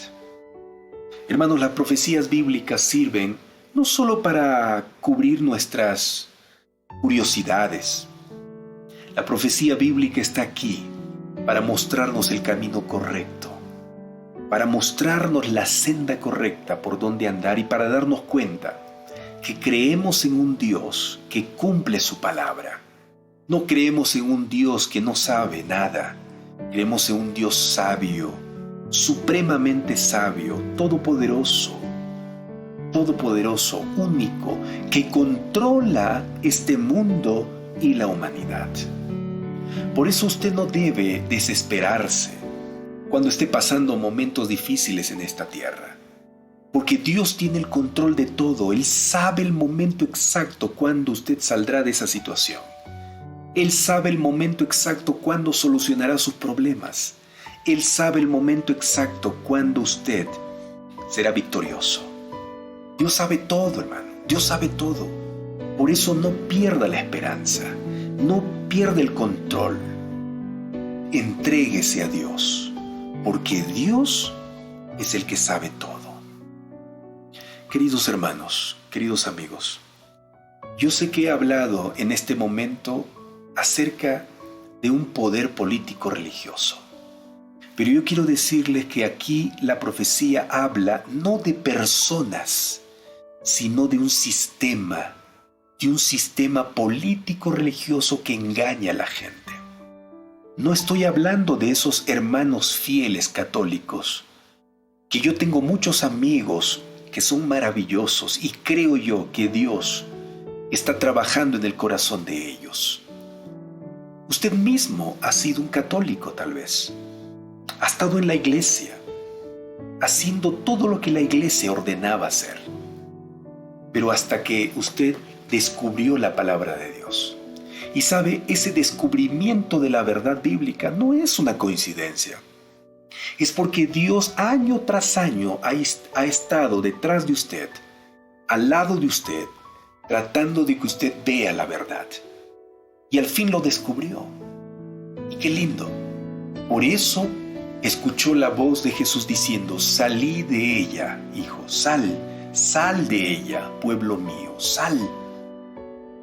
Hermanos, las profecías bíblicas sirven no solo para cubrir nuestras curiosidades. La profecía bíblica está aquí para mostrarnos el camino correcto, para mostrarnos la senda correcta por donde andar y para darnos cuenta que creemos en un Dios que cumple su palabra. No creemos en un Dios que no sabe nada. Creemos en un Dios sabio, supremamente sabio, todopoderoso, único, que controla este mundo y la humanidad. Por eso usted no debe desesperarse cuando esté pasando momentos difíciles en esta tierra, porque Dios tiene el control de todo. Él sabe el momento exacto cuando usted saldrá de esa situación. Él sabe el momento exacto cuando solucionará sus problemas. Él sabe el momento exacto cuando usted será victorioso. Dios sabe todo, hermano. Dios sabe todo. Por eso no pierda la esperanza. No pierda el control. Entréguese a Dios, porque Dios es el que sabe todo. Queridos hermanos, queridos amigos, yo sé que he hablado en este momento acerca de un poder político religioso, pero yo quiero decirles que aquí la profecía habla no de personas, sino de un sistema político religioso que engaña a la gente. No estoy hablando de esos hermanos fieles católicos, que yo tengo muchos amigos que son maravillosos y creo yo que Dios está trabajando en el corazón de ellos. Usted mismo ha sido un católico tal vez. Ha estado en la iglesia, haciendo todo lo que la iglesia ordenaba hacer. Pero hasta que usted descubrió la palabra de Dios. Y sabe, ese descubrimiento de la verdad bíblica no es una coincidencia. Es porque Dios año tras año ha estado detrás de usted, al lado de usted, tratando de que usted vea la verdad. Y al fin lo descubrió. Y qué lindo. Por eso escuchó la voz de Jesús diciendo: salí de ella, hijo, sal de ella, pueblo mío, sal.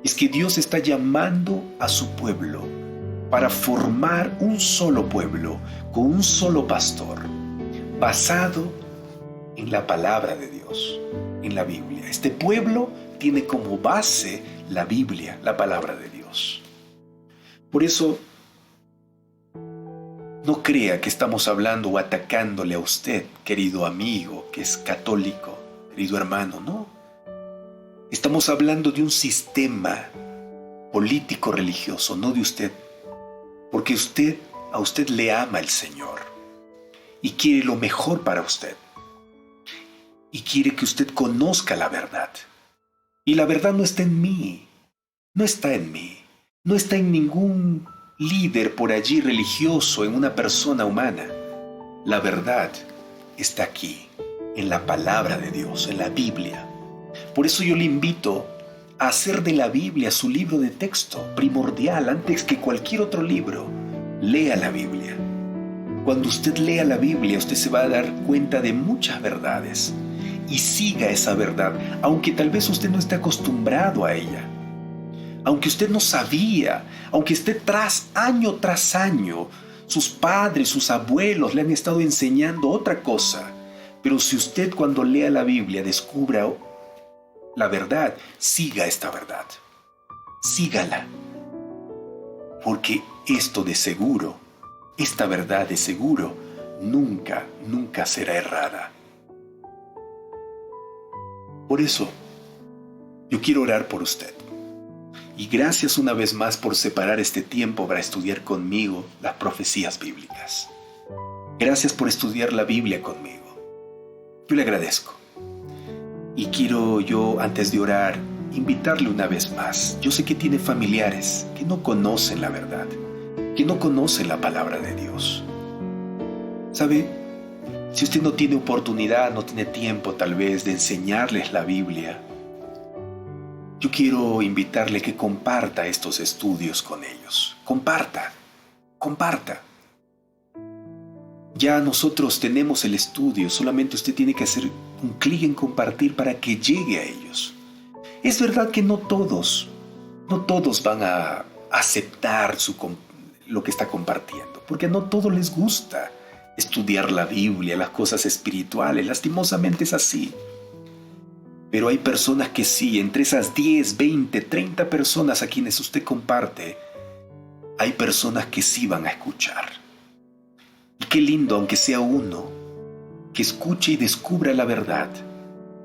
Es que Dios está llamando a su pueblo para formar un solo pueblo, con un solo pastor, basado en la palabra de Dios, en la Biblia. Este pueblo tiene como base la Biblia, la palabra de Dios. Por eso, No crea que estamos hablando o atacándole a usted, querido amigo, que es católico, querido hermano, no. Estamos hablando de un sistema político religioso, no de usted. Porque a usted le ama el Señor y quiere lo mejor para usted. Y quiere que usted conozca la verdad. Y la verdad no está en mí, no está en mí, no está en ningún líder por allí religioso, en una persona humana. La verdad está aquí, en la palabra de Dios, en la Biblia. Por eso yo le invito a hacer de la Biblia su libro de texto primordial antes que cualquier otro libro. Lea la Biblia. Cuando usted lea la Biblia, usted se va a dar cuenta de muchas verdades y siga esa verdad, aunque tal vez usted no esté acostumbrado a ella. Aunque usted no sabía, aunque esté año tras año, sus padres, sus abuelos le han estado enseñando otra cosa. Pero si usted cuando lea la Biblia descubra la verdad, siga esta verdad. Sígala. Porque esto de seguro, esta verdad de seguro, nunca, nunca será errada. Por eso, yo quiero orar por usted. Y gracias una vez más por separar este tiempo para estudiar conmigo las profecías bíblicas. Gracias por estudiar la Biblia conmigo. Yo le agradezco. Y quiero yo, antes de orar, invitarle una vez más. Yo sé que tiene familiares que no conocen la verdad, que no conocen la palabra de Dios. ¿Sabe? Si usted no tiene oportunidad, no tiene tiempo tal vez de enseñarles la Biblia, yo quiero invitarle que comparta estos estudios con ellos. Comparta. Ya nosotros tenemos el estudio, solamente usted tiene que hacer un clic en compartir para que llegue a ellos. Es verdad que no todos van a aceptar lo que está compartiendo, porque no todos les gusta estudiar la Biblia, las cosas espirituales. Lastimosamente es así. Pero hay personas que sí, entre esas 10, 20, 30 personas a quienes usted comparte, hay personas que sí van a escuchar. Y qué lindo, aunque sea uno, que escuche y descubra la verdad.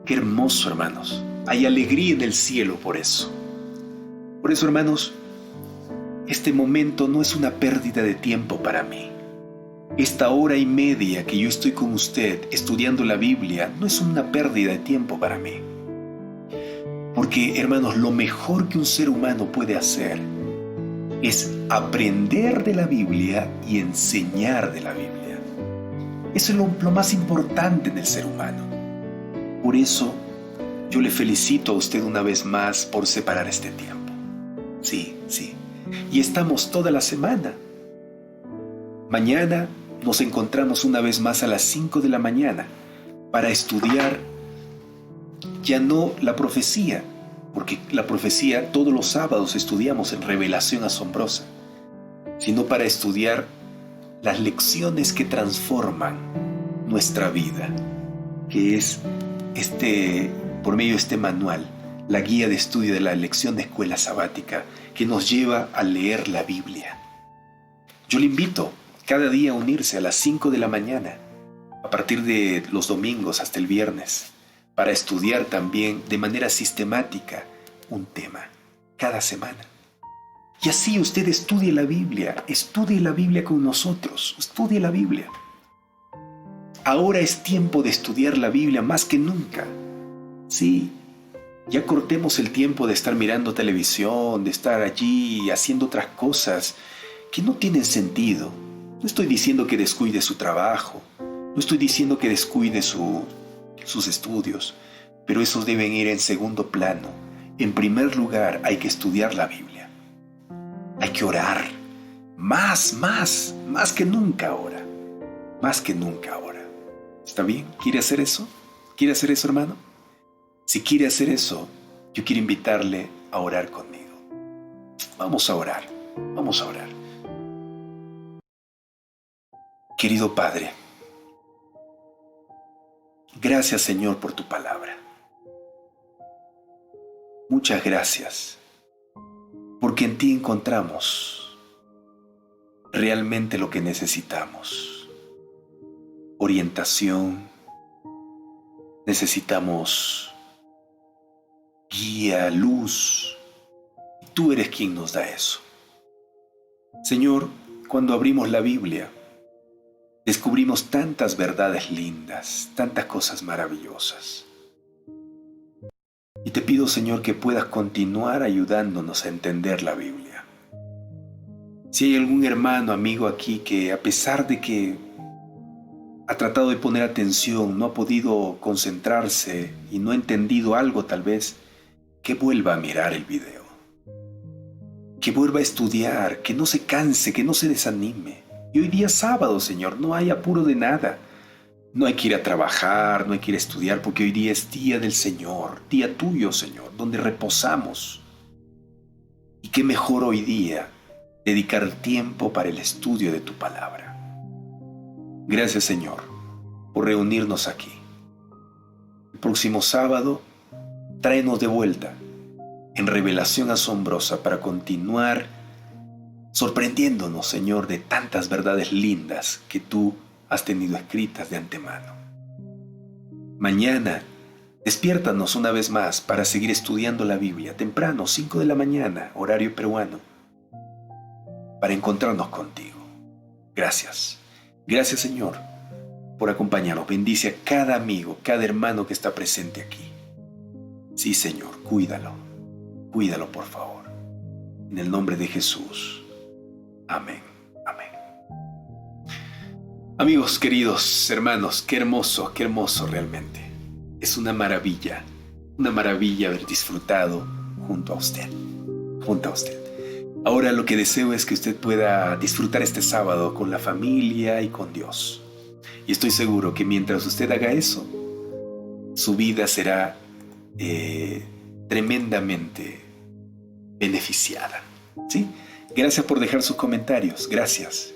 Qué hermoso, hermanos. Hay alegría en el cielo por eso. Por eso, hermanos, este momento no es una pérdida de tiempo para mí. Esta hora y media que yo estoy con usted estudiando la Biblia no es una pérdida de tiempo para mí. Porque, hermanos, lo mejor que un ser humano puede hacer es aprender de la Biblia y enseñar de la Biblia. Eso es lo más importante en el ser humano. Por eso, yo le felicito a usted una vez más por separar este tiempo. Sí. Y estamos toda la semana. Mañana nos encontramos una vez más a las 5 de la mañana para estudiar ya no la profecía, porque la profecía todos los sábados estudiamos en Revelación Asombrosa, sino para estudiar las lecciones que transforman nuestra vida, que es por medio de este manual, la guía de estudio de la lección de escuela sabática, que nos lleva a leer la Biblia. Yo le invito cada día a unirse a las 5 de la mañana, a partir de los domingos hasta el viernes, para estudiar también de manera sistemática un tema cada semana. Y así usted estudie la Biblia con nosotros, estudie la Biblia. Ahora es tiempo de estudiar la Biblia más que nunca. Sí, ya cortemos el tiempo de estar mirando televisión, de estar allí haciendo otras cosas que no tienen sentido. No estoy diciendo que descuide su trabajo, no estoy diciendo que descuide sus estudios, pero esos deben ir en segundo plano. En primer lugar, hay que estudiar la Biblia. Hay que orar. Más que nunca ahora. Más que nunca ahora. ¿Está bien? ¿Quiere hacer eso? ¿Quiere hacer eso, hermano? Si quiere hacer eso, yo quiero invitarle a orar conmigo. Vamos a orar. Querido Padre, gracias, Señor, por tu palabra. Muchas gracias, porque en ti encontramos realmente lo que necesitamos. Orientación, necesitamos guía, luz, y tú eres quien nos da eso. Señor, cuando abrimos la Biblia, descubrimos tantas verdades lindas, tantas cosas maravillosas. Y te pido, Señor, que puedas continuar ayudándonos a entender la Biblia. Si hay algún hermano, amigo aquí que a pesar de que ha tratado de poner atención, no ha podido concentrarse y no ha entendido algo tal vez, que vuelva a mirar el video. Que vuelva a estudiar, que no se canse, que no se desanime. Y hoy día es sábado, Señor, no hay apuro de nada. No hay que ir a trabajar, no hay que ir a estudiar, porque hoy día es día del Señor, día tuyo, Señor, donde reposamos. Y qué mejor hoy día dedicar tiempo para el estudio de tu palabra. Gracias, Señor, por reunirnos aquí. El próximo sábado, tráenos de vuelta en revelación asombrosa para continuar sorprendiéndonos, Señor, de tantas verdades lindas que tú has tenido escritas de antemano. Mañana, despiértanos una vez más para seguir estudiando la Biblia, temprano, 5 de la mañana, horario peruano, para encontrarnos contigo. Gracias. Gracias, Señor, por acompañarnos. Bendice a cada amigo, cada hermano que está presente aquí. Sí, Señor, cuídalo. Cuídalo, por favor. En el nombre de Jesús. Amén. Amén. Amigos queridos, hermanos, qué hermoso realmente. Es una maravilla haber disfrutado junto a usted. Ahora lo que deseo es que usted pueda disfrutar este sábado con la familia y con Dios. Y estoy seguro que mientras usted haga eso, su vida será tremendamente beneficiada. ¿Sí? Gracias por dejar sus comentarios. Gracias.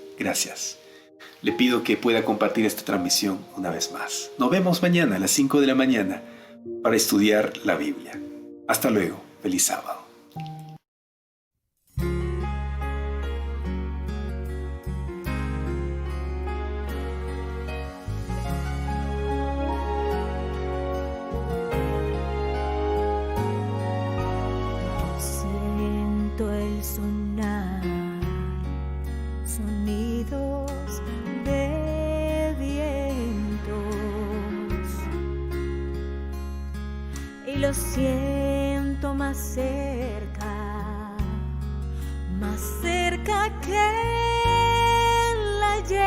Le pido que pueda compartir esta transmisión una vez más. Nos vemos mañana a las 5 de la mañana para estudiar la Biblia. Hasta luego. Feliz sábado. Siento el sonar, sonidos de vientos, y lo siento más cerca que el ayer.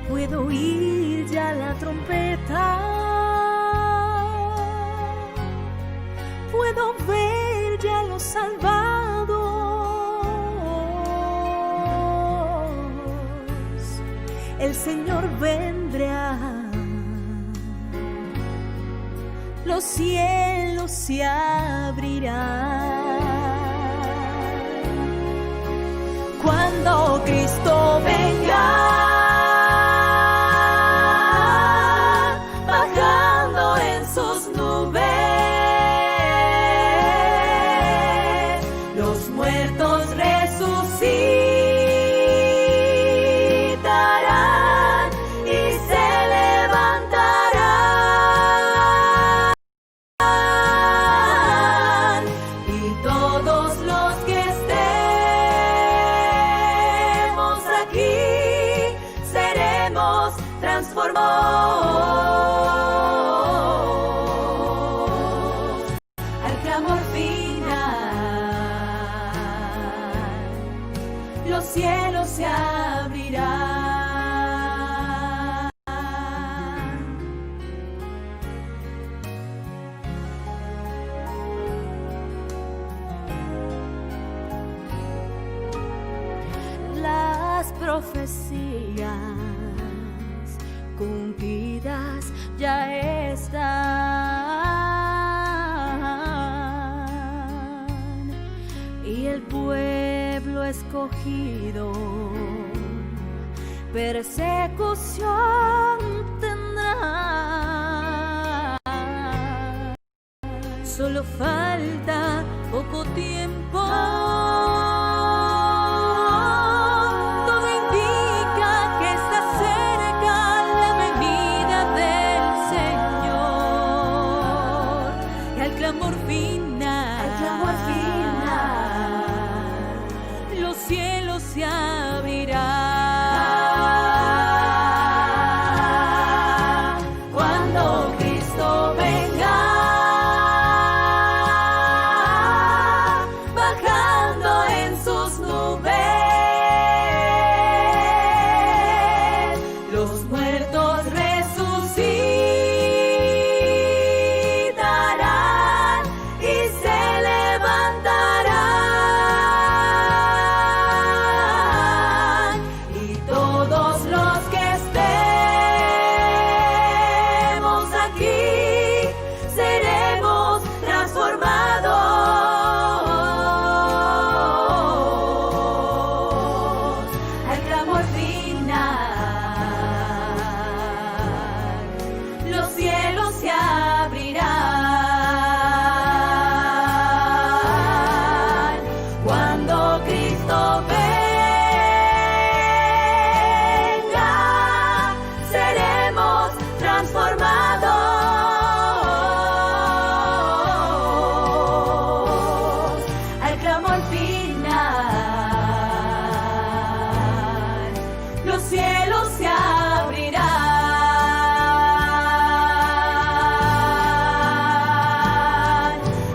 Puedo oír ya la trompeta, puedo ver ya los salvados. El Señor vendrá, los cielos se abrirán. Cuando Cristo venga, bajando en sus nubes, los muertos resucitarán y se levantarán, y todos los que estemos aquí seremos transformados al clamor final. Los cielos se abrirán. Las profecías cumplidas ya están, y el pueblo escogido persecución tendrá. Solo falta poco tiempo clamor final, al clamor final, los cielos se abrirán. cuando Cristo venga, bajando en sus nubes, los muertos resucitarán y se levantarán, y todos los que estemos aquí seremos transformados al clamor final. Los cielos se abrirán cuando Cristo venga, seremos transformados al clamor final. Los cielos se abrirán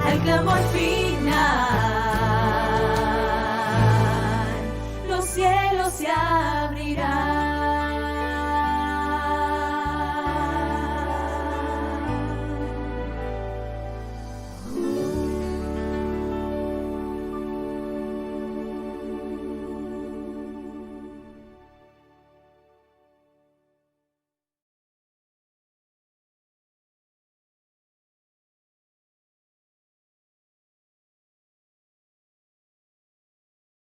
al clamor final.